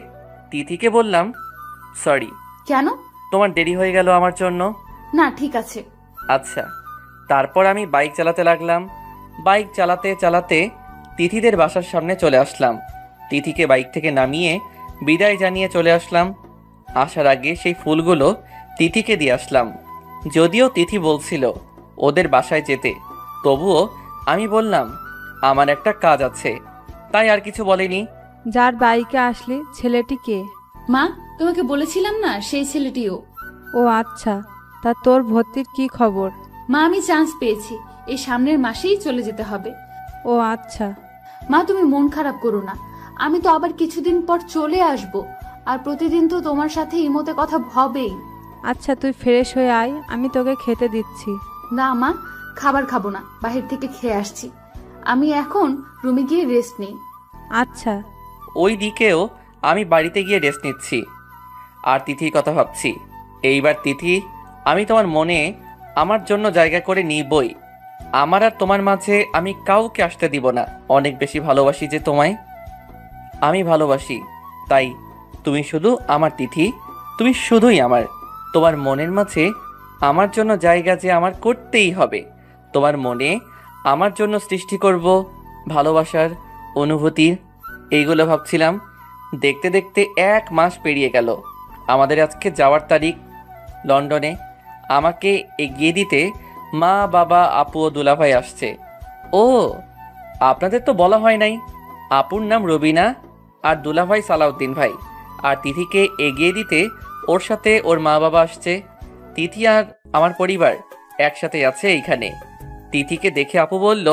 তিথিকে বললাম, সরি, কেন? তোমার দেরি হয়ে গেল আমার জন্য। না, ঠিক আছে। আচ্ছা। তারপর আমি বাইক চালাতে লাগলাম। বাইক চালাতে চালাতে তিথিদের বাসার সামনে চলে আসলাম। তিথিকে বাইক থেকে নামিয়ে বিদায় জানিয়ে চলে আসলাম। আসার আগে সেই ফুলগুলো তিথিকে দিয়ে আসলাম। যদিও তিথি বলছিল ওদের বাসায় যেতে, তবুও আমি বললাম আমার একটা কাজ আছে, তাই আর কিছু বলিনি। যার বাইকে আসলি ছেলেটি কে? মা, তোমাকে বলেছিলাম না, সেই ছেলেটিও। ও আচ্ছা, তা তোর ভর্তির কি খবর? মা, আমি চান্স পেয়েছি, এই সামনের মাসেই চলে যেতে হবে। ও আচ্ছা। মা, তুমি মন খারাপ করো না, আমি তো আবার কিছুদিন পর চলে আসব, আর প্রতিদিন তো তোমার সাথে ইমোতে কথা হবেই। আচ্ছা, তুই ফ্রেশ হয়ে আয়, আমি তোকে খেতে দিচ্ছি। না মা, খাবার খাবো না, বাহির থেকে খেয়ে আসছি। আমি এখন রুমে গিয়ে রেস্ট নেই। আচ্ছা। ওই দিকেও আমি বাড়িতে গিয়ে রেস্ট নিচ্ছি আর তিথির কথা ভাবছি। এইবার তিথি, আমি তোমার মনে আমার জন্য জায়গা করে নিবই। আমার আর তোমার মাঝে আমি কাউকে আসতে দিব না। অনেক বেশি ভালোবাসি যে তোমায়। আমি ভালোবাসি, তাই তুমি শুধু আমার তিথি, তুমি শুধুই আমার। তোমার মনের মাঝে আমার জন্য জায়গা যে আমার করতেই হবে। তোমার মনে আমার জন্য সৃষ্টি করব ভালোবাসার অনুভূতির। এইগুলো ভাবছিলাম। দেখতে দেখতে 1 মাস পেরিয়ে গেল। আমাদের আজকে যাওয়ার তারিখ। লন্ডনে আমাকে এগিয়ে দিতে মা, বাবা, আপু ও দুলাভাই আসছে। ও, আপনাদের তো বলা হয় নাই। আপুর নাম রবিনা আর দুলাভাই সালাউদ্দিন ভাই। আর তিথিকে এগিয়ে দিতে ওর সাথে ওর মা বাবা আসছে। তিথি আর আমার পরিবার একসাথে আছে এইখানে। তিথিকে দেখে আপু বলল,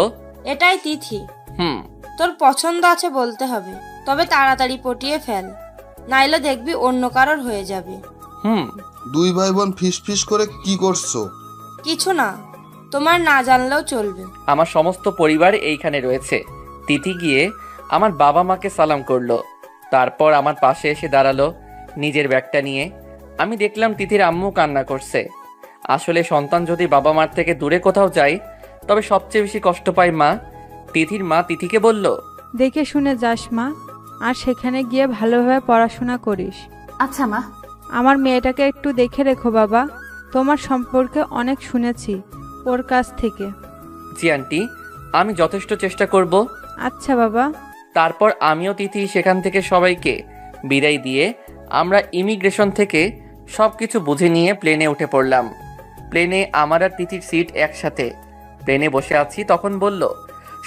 এটাই তিথি। হুম। তোর পছন্দ আছে বলতে হবে, তবে তাড়াতাড়ি পটিয়ে ফেল, নাইলে দেখবি অন্য কারোর হয়ে যাবে। হুম। 2 ভাই বোন ফিস ফিস করে কি করছো? কিছু না, তোমার না জানলেও চলবে। আমার সমস্ত পরিবার এইখানে রয়েছে। তিথি গিয়ে আমার বাবা মাকে সালাম করলো। তারপর আমার পাশে এসে দাঁড়ালো নিজের ব্যাগটা নিয়ে। আমি দেখলাম তিথির আম্মু কান্না করছে। আসলে সন্তান যদি বাবা মার থেকে দূরে কোথাও যায় তবে সবচেয়ে বেশি কষ্ট পায় মা। তিথির মা তিথিকে বলল, দেখে শুনে যাস মা, আর সেখানে গিয়ে ভালোভাবে পড়াশোনা করিস। আচ্ছা মা। আমার মেয়েটাকে একটু দেখে রেখো বাবা, তোমার সম্পর্কে অনেক শুনেছি ওর কাছ থেকে। জি আন্টি, আমি যথেষ্ট চেষ্টা করব। আচ্ছা বাবা। তারপর আমিও তিথি সেখান থেকে সবাইকে বিদায় দিয়ে আমরা ইমিগ্রেশন থেকে সব কিছু বুঝে নিয়ে প্লেনে উঠে পড়লাম। প্লেনে আমার আর তিথির সিট একসাথে। প্লেনে বসে আছি, তখন বলল,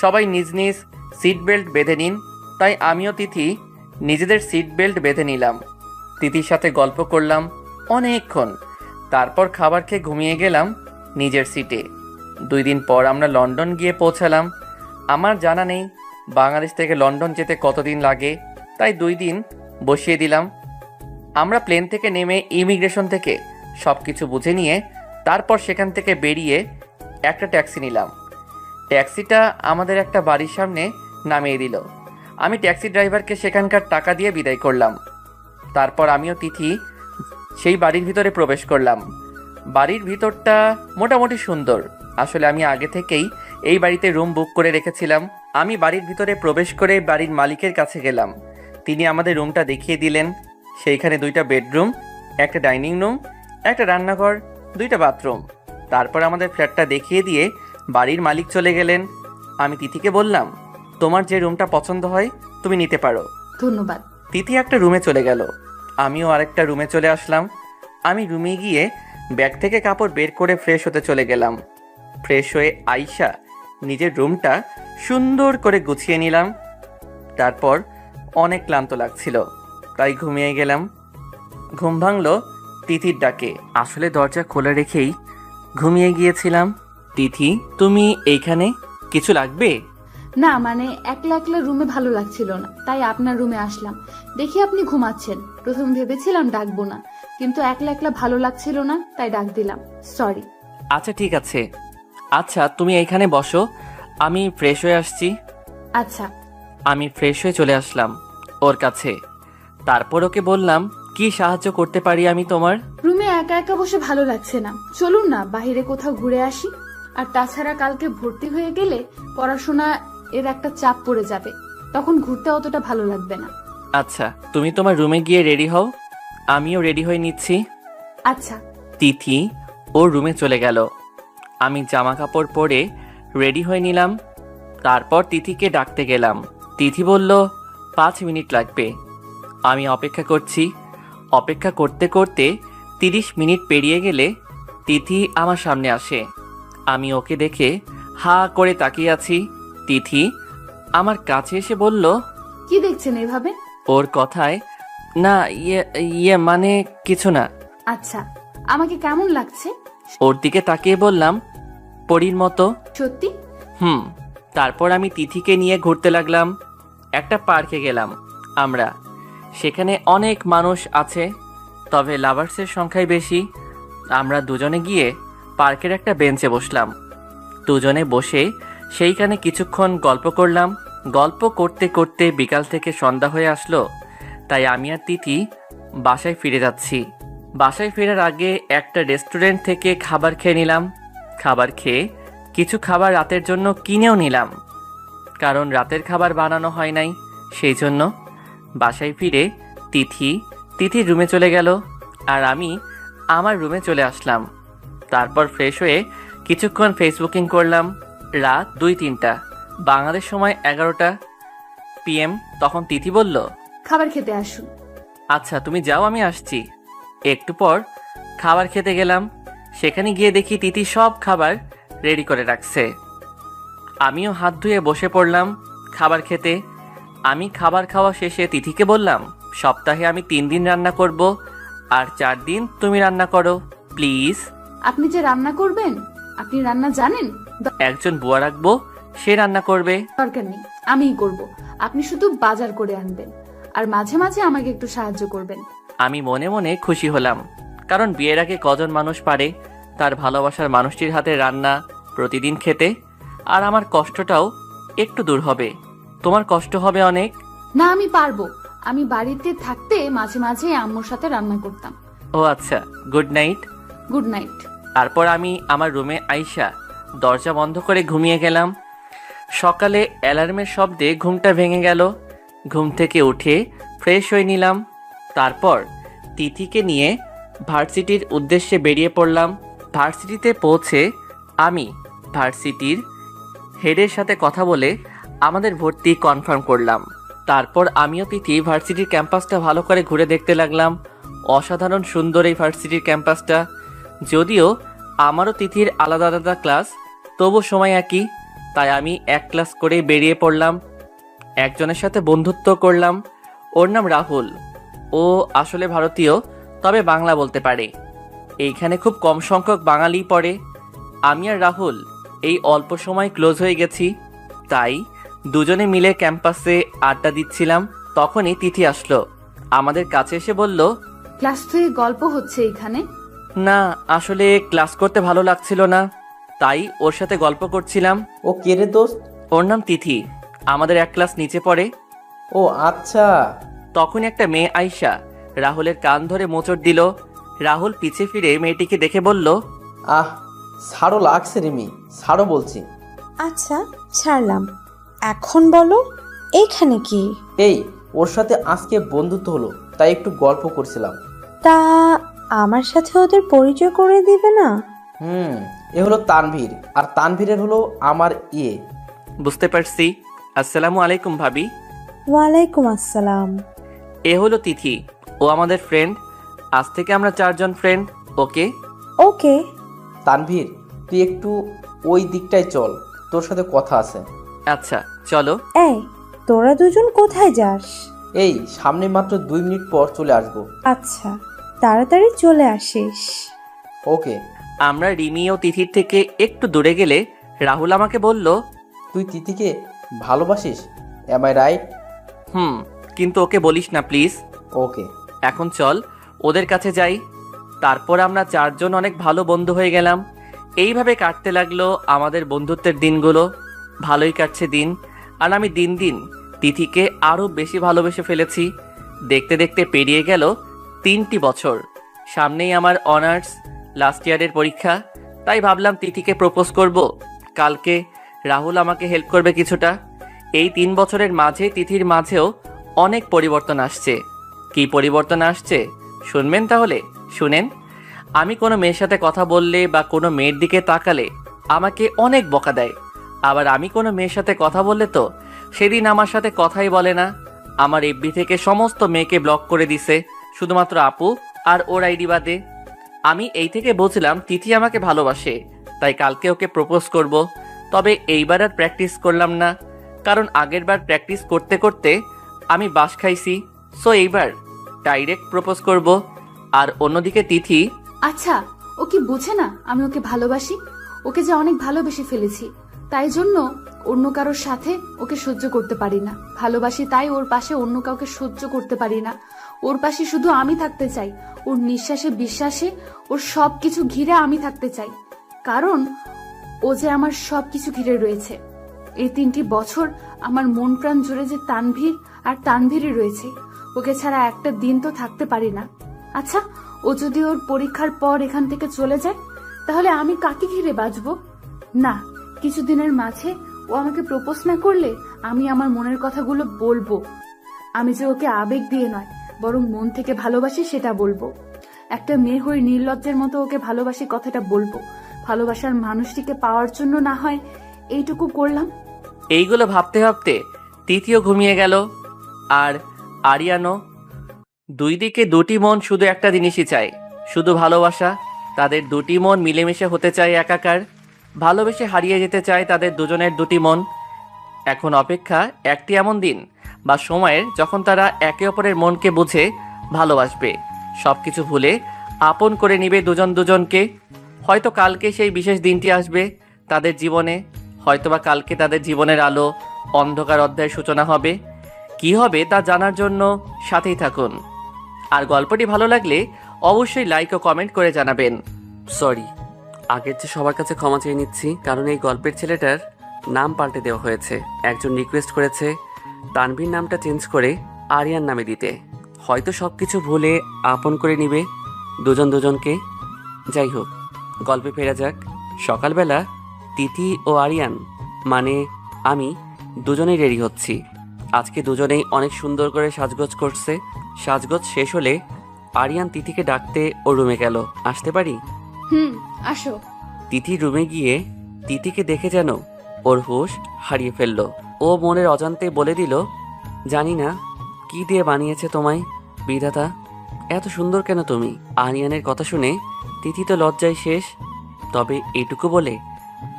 সবাই নিজ নিজ সিট বেল্ট বেঁধে নিন। তাই আমিও তিথি নিজেদের সিট বেল্ট বেঁধে নিলাম। তিথির সাথে গল্প করলাম অনেকক্ষণ। তারপর খাবার খেয়ে ঘুমিয়ে গেলাম নিজের সিটে। 2 দিন পর আমরা লন্ডন গিয়ে পৌঁছালাম। আমার জানা নেই বাংলাদেশ থেকে লন্ডন যেতে কতদিন লাগে, তাই 2 দিন বসিয়ে দিলাম। আমরা প্লেন থেকে নেমে ইমিগ্রেশন থেকে সব কিছু বুঝে নিয়ে তারপর সেখান থেকে বেরিয়ে একটা ট্যাক্সি নিলাম। ট্যাক্সিটা আমাদের একটা বাড়ির সামনে নামিয়ে দিল। আমি ট্যাক্সি ড্রাইভারকে সেখানকার টাকা দিয়ে বিদায় করলাম। তারপর আমিও তিথি সেই বাড়ির ভিতরে প্রবেশ করলাম। বাড়ির ভিতরটা মোটামুটি সুন্দর। আসলে আমি আগে থেকেই এই বাড়িতে রুম বুক করে রেখেছিলাম। আমি বাড়ির ভিতরে প্রবেশ করে বাড়ির মালিকের কাছে গেলাম। তিনি আমাদের রুমটা দেখিয়ে দিলেন। সেইখানে 2টা বেডরুম, একটা ডাইনিং রুম, একটা রান্নাঘর, 2টা বাথরুম। তারপর আমাদের ফ্ল্যাটটা দেখিয়ে দিয়ে বাড়ির মালিক চলে গেলেন। আমি তিথিকে বললাম, তোমার যে রুমটা পছন্দ হয় তুমি নিতে পারো। ধন্যবাদ। তিথি একটা রুমে চলে গেল, আমিও আরেকটা রুমে চলে আসলাম। আমি রুমে গিয়ে ব্যাগ থেকে কাপড় বের করে ফ্রেশ হতে চলে গেলাম। ফ্রেশ হয়ে আয়শা নিজের রুমটা সুন্দর করে গুছিয়ে নিলাম। তারপর অনেক ক্লান্ত লাগছিল, তাই ঘুমিয়ে গেলাম। ঘুম ভাঙলো তিথির ডাকে। আসলে দরজা খোলা রেখেই ঘুমিয়ে গিয়েছিলাম। তিথি, তুমি এইখানে? কিছু লাগবে? না মানে একলা একলা রুমে ভালো লাগছিল না, তাই আপনার রুমে আসলাম। দেখি আপনি ঘুমাচ্ছেন। প্রথম ভেবেছিলাম ডাকবো না, কিন্তু একলা একলা ভালো লাগছিল না, তাই ডাক দিলাম। সরি। আচ্ছা ঠিক আছে। আচ্ছা তুমি এইখানে বসো, আমি ফ্রেশ হয়ে আসছি। আচ্ছা। আমি ফ্রেশ হয়ে চলে আসলাম ওর কাছে। তারপর ওকে বললাম, কি সাহায্য করতে পারি আমি তোমার? রুমে একা একা বসে ভালো লাগছে না, চলুন না বাইরে কোথাও ঘুরে আসি। আর তাছাড়া কালকে ভর্তি হয়ে গেলে পড়াশোনা এর একটা চাপ পড়ে যাবে, তখন ঘুরতে অতটা ভালো লাগবে না। আচ্ছা তুমি তোমার রুমে গিয়ে রেডি হও, আমিও রেডি হয়ে নিচ্ছি। আচ্ছা। তিথি ওর রুমে চলে গেল। আমি জামা কাপড় পরে রেডি হয়ে নিলাম। তারপর তিথিকে ডাকতে গেলাম। তিথি বলল 5 মিনিট লাগবে। আমি অপেক্ষা করছি। অপেক্ষা করতে করতে 30 মিনিট পেরিয়ে গেলে তিথি আমার সামনে আসে। আমি ওকে দেখে হা করে তাকিয়ে আছি। তিথি আমার কাছে এসে বলল, কি দেখছেন এভাবে? ওর কথায় না ইয়ে মানে কিছু না। আচ্ছা, আমাকে কেমন লাগছে? ওর দিকে তাকিয়ে বললাম, পরীর মতো। সত্যি? হুম। তারপর আমি তিথিকে নিয়ে ঘুরতে লাগলাম। একটা পার্কে গেলাম আমরা। সেখানে অনেক মানুষ আছে, তবে লাভার্সের সংখ্যাই বেশি। আমরা দুজনে গিয়ে পার্কের একটা বেঞ্চে বসলাম। দুজনে বসে সেইখানে কিছুক্ষণ গল্প করলাম। গল্প করতে করতে বিকাল থেকে সন্ধ্যা হয়ে আসলো, তাই আমি আর তিথি বাসায় ফিরে যাচ্ছি। বাসায় ফেরার আগে একটা রেস্টুরেন্ট থেকে খাবার খেয়ে নিলাম। খাবার খেয়ে কিছু খাবার রাতের জন্য কিনেও নিলাম, কারণ রাতের খাবার বানানো হয় নাই। সেই জন্য বাসায় ফিরে তিথির রুমে চলে গেল, আর আমি আমার রুমে চলে আসলাম। তারপর ফ্রেশ হয়ে কিছুক্ষণ ফেসবুকিং করলাম। রাত 2-3টা, বাংলাদেশ সময় 11টা PM। তখন তিথি বলল, খাবার খেতে আসুন। আচ্ছা তুমি যাও, আমি আসছি। একটু পর খাবার খেতে গেলাম। সেখানে গিয়ে দেখি তিথি সব খাবার রেডি করে রাখছে। আমিও হাত ধুয়ে বসে পড়লাম খাবার খেতে। আমি খাবার খাওয়া শেষে তিথিকে বললাম, সপ্তাহে আমি 3 দিন রান্না করব, আর 4 দিন তুমি রান্না করো প্লিজ। আপনি যে রান্না করবেন, আপনি রান্না জানেন? একজন বুয়া রাখবো, সে রান্না করবে। দরকার নেই, আমিই করব। আপনি শুধু বাজার করে আনবেন, আর মাঝে মাঝে আমাকে একটু সাহায্য করবেন। আমি মনে মনে খুশি হলাম, কারণ বিয়ের আগে কজন মানুষ পারে তার ভালোবাসার মানুষটির হাতে রান্না প্রতিদিন খেতে। আর আমার কষ্টটাও একটু দূর হবে, তোমার কষ্ট হবে অনেক। না, আমি পারবো। আমি বাড়িতে থাকতে মাঝে মাঝে আম্মুর সাথে রান্না করতাম। ও আচ্ছা, গুড নাইট। Good night. তারপর আমি আমার রুমে আইসা দরজা বন্ধ করে ঘুমিয়ে গেলাম। সকালে অ্যালার্মের শব্দে ঘুমটা ভেঙে গেল। ঘুম থেকে উঠে ফ্রেশ হয়ে নিলাম। তারপর তিথিকে নিয়ে ভার্সিটির উদ্দেশ্যে বেরিয়ে পড়লাম। ভার্সিটিতে পৌঁছে আমি ভার্সিটির হেডের সাথে কথা বলে আমাদের ভর্তি কনফার্ম করলাম। তারপর আমিও তিথি ভার্সিটির ক্যাম্পাসটা ভালো করে ঘুরে দেখতে লাগলাম। অসাধারণ সুন্দর এই ভার্সিটির ক্যাম্পাসটা। যদিও আমারও তিথির আলাদা আলাদা ক্লাস, তবু সময় একই। তাই আমি এক ক্লাস করে বেরিয়ে পড়লাম। একজনের সাথে বন্ধুত্ব করলাম, ওর নাম রাহুল। ও আসলে ভারতীয়, তবে বাংলা বলতে পারে। এইখানে খুব কম সংখ্যক বাঙালি পড়ে। আমি আর রাহুল এই অল্প সময় ক্লোজ হয়ে গেছি, তাই দুজনে মিলে ক্যাম্পাসে আড্ডা দিচ্ছিলাম। তখনই তিথি আসলো, আমাদের কাছে এসে বলল, ক্লাস থেকে গল্প হচ্ছে এখানে? না, আসলে ক্লাস করতে ভালো লাগছিল না, তাই ওর সাথে গল্প করছিলাম। ও কে রে দোস্ত? ওর নাম তিথি, আমাদের এক ক্লাস নিচে পড়ে। ও আচ্ছা। তখন একটা মেয়ে আইসা রাহুলের কান ধরে মোচড় দিল। রাহুল পিছে ফিরে মেয়েটিকে দেখে বলল, আহ, ছাড়ো, লাগছে রিমি, ছাড়ো বলছি। আচ্ছা, ছাড়লাম। এখন বলো, এইখানে কি? এই, ওর সাথে আজকে বন্ধুত্ব হলো, তাই একটু গল্প করছিলাম। তা আমার সাথে ওদের পরিচয় করে দিবে না? এ হলো তানভীর, আর তানভীরের হলো আমার ইয়ে। বুঝতে পারছি। আসসালামু আলাইকুম ভাবি। ওয়ালাইকুম আসসালাম। এ হলো তিথি, ও আমাদের ফ্রেন্ড। আজ থেকে আমরা 4 জন ফ্রেন্ড। ওকে? ওকে। তানভীর, তুই একটু ওই দিকটায় চল, তোর সাথে কথা আছে। আচ্ছা চলো। এই, তোরা দুজন কোথায় যাস? এই সামনে মাত্র 2 মিনিট পর চলে আসবো। আচ্ছা, তাড়াতাড়ি চলে আসিস। ওকে। আমরা রিমি ও তিথির থেকে একটু দূরে গেলে রাহুল আমাকে বলল, তুই তিথিকে ভালোবাসিস? Am I right? কিন্তু ওকে বলিস না প্লিজ। ওকে। এখন চল ওদের কাছে যাই। তারপর আমরা 4 জন অনেক ভালো বন্ধু হয়ে গেলাম। এইভাবে কাটতে লাগলো আমাদের বন্ধুত্বের দিনগুলো। ভালোই কাটছে দিন, আর আমি দিন দিন তিথিকে আরও বেশি ভালোবেসে ফেলেছি। দেখতে দেখতে পেরিয়ে গেল 3টি বছর। সামনেই আমার অনার্স লাস্ট ইয়ারের পরীক্ষা, তাই ভাবলাম তিথিকে প্রপোজ করব। কালকে রাহুল আমাকে হেল্প করবে কিছুটা। এই 3 বছরের মাঝে তিথির মাঝেও অনেক পরিবর্তন আসছে। কি পরিবর্তন আসছে শুনবেন? তাহলে শুনেন। আমি কোনো মেয়ের সাথে কথা বললে বা কোনো মেয়ের দিকে তাকালে আমাকে অনেক বকা দেয়। আবার আমি কোনো মেয়ের সাথে কথা বললে তো সেদিন আমার সাথে কথাই বলে না। আমার এফবি থেকে সমস্ত মেয়েকে ব্লক করে দিছে, শুধুমাত্র আপু আর ওর আইডি বাদে। আমি এই থেকে বুঝলাম তিথি আমাকে ভালোবাসে, তাই কালকে ওকে প্রপোজ করব। তবে এইবার আর প্র্যাকটিস করলাম না, কারণ আগের বার প্র্যাকটিস করতে করতে আমি বাস খাইছি। সো এইবার ডাইরেক্ট প্রপোজ করব। আর অন্যদিকে তিথি, আচ্ছা, ও কি বুঝে না আমি ওকে ভালোবাসি? ওকে যে অনেক ভালোবেসে ফেলেছি, তাই জন্য অন্য কারোর সাথে ওকে সহ্য করতে পারি না। ভালোবাসি তাই ওর পাশে অন্য কাউকে সহ্য করতে পারি না। ওর পাশে শুধু আমি থাকতে চাই। ওর নিঃশ্বাসে বিশ্বাসে ওর সবকিছু ঘিরে আমি থাকতে চাই, কারণ ও যে আমার সবকিছু ঘিরে রয়েছে। এই 3টি বছর আমার মন প্রাণ জুড়ে যে তানভীর আর তানভীরই রয়েছে। ওকে ছাড়া একটা দিন তো থাকতে পারি না। আচ্ছা, ও যদি ওর পরীক্ষার পর এখান থেকে চলে যায়, তাহলে আমি কাকে ঘিরে বাঁচবো? না, কিছুদিনের মাঝে ও আমাকে প্রপোজ না করলে আমি আমার মনের কথাগুলো বলবো। আমি যে ওকে আবেগ দিয়ে নয়, বরং মন থেকে ভালোবাসি সেটা বলবো। একটা মেয়ে হয়ে নির্লজ্জের মতো ওকে ভালোবাসি কথাটা বলবো। ভালোবাসার মানুষটিকে পাওয়ার জন্য না হয় এইটুকু করলাম। এইগুলো ভাবতে ভাবতে তিথিও ঘুমিয়ে গেল। আর আরিয়ানও। দুই দিকে দুটি মন শুধু একটা জিনিসই চায়, শুধু ভালোবাসা। তাদের দুটি মন মিলেমিশে হতে চায় একাকার, ভালোবেসে হারিয়ে যেতে চায় তাদের দুজনের দুটি মন। এখন অপেক্ষা একটি এমন দিন বা সময়ের যখন তারা একে অপরের মনকে বুঝে ভালোবাসবে, সবকিছু ভুলে আপন করে নিবে দুজন দুজনকে। হয়তো কালকে সেই বিশেষ দিনটি আসবে তাদের জীবনে, হয়তোবা কালকে তাদের জীবনের আলো অন্ধকার অধ্যায়ের সূচনা হবে। কি হবে তা জানার জন্য সাথেই থাকুন। আর গল্পটি ভালো লাগলে অবশ্যই লাইক ও কমেন্ট করে জানাবেন। সরি, আগের চেয়ে সবার কাছে ক্ষমা চেয়ে নিচ্ছি, কারণ এই গল্পের ছেলেটার নাম পাল্টে দেওয়া হয়েছে। একজন রিকোয়েস্ট করেছে তানভীর নামটা চেঞ্জ করে আরিয়ান নামে দিতে। হয়তো সব কিছু ভুলে আপন করে নিবে দুজন দুজনকে। যাই হোক, গল্পে ফেরা যাক। সকালবেলা তিথি ও আরিয়ান মানে আমি দুজনেই রেডি হচ্ছি। আজকে দুজনেই অনেক সুন্দর করে সাজগোজ করছে। সাজগোজ শেষ হলে আরিয়ান তিথিকে ডাকতে ও রুমে গেল। আসতে পারি? আসো। তিথি রুমে গিয়ে তিথিকে দেখে যেন ওর হুঁশ হারিয়ে ফেলল। ও মনের অজান্তে বলে দিল, জানি না কি দিয়ে বানিয়েছে তোমায় বিধাতা, এত সুন্দর কেন তুমি? আরিয়ানের কথা শুনে তিথি তো লজ্জায় শেষ। তবে এইটুকু বলে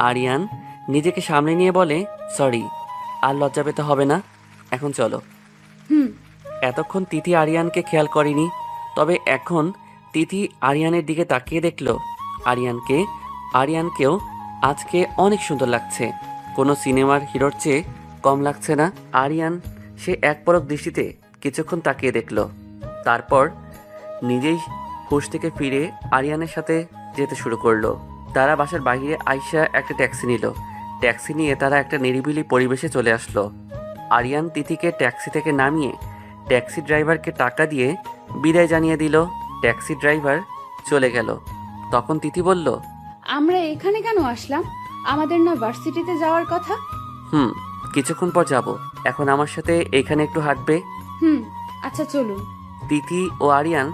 আরিয়ান নিজেকে সামনে নিয়ে বলে, সরি, আর লজ্জা পেতে হবে না, এখন চলো। এতক্ষণ তিথি আরিয়ানকে খেয়াল করেনি, তবে এখন তিথি আরিয়ানের দিকে তাকিয়ে দেখল আরিয়ানকেও আজকে অনেক সুন্দর লাগছে। কোনো সিনেমার হিরোর চেয়ে কম লাগছে না। আরিয়ান সে এক পলক দৃষ্টিতে কিছুক্ষণ তাকিয়ে দেখল, তারপর নিজেই হুঁশ থেকে ফিরে আরিয়ানের সাথে যেতে শুরু করলো। তারা বাসার বাইরে আইসা একটা ট্যাক্সি নিল। ট্যাক্সি নিয়ে তারা একটা নিরিবিলি পরিবেশে চলে আসলো। আরিয়ান তিথিকে ট্যাক্সি থেকে নামিয়ে ট্যাক্সি ড্রাইভারকে টাকা দিয়ে বিদায় জানিয়ে দিল। ট্যাক্সি ড্রাইভার চলে গেল। তখন তিথি বলল, আমরা এখানে কেন আসলাম? আমাদের না ভার্সিটিতে যাওয়ার কথা? কিছুক্ষণ পর যাব। এখন আমার সাথে এখানে একটু হাঁটবে? আচ্ছা চলুন। তিথি ও আরিয়ান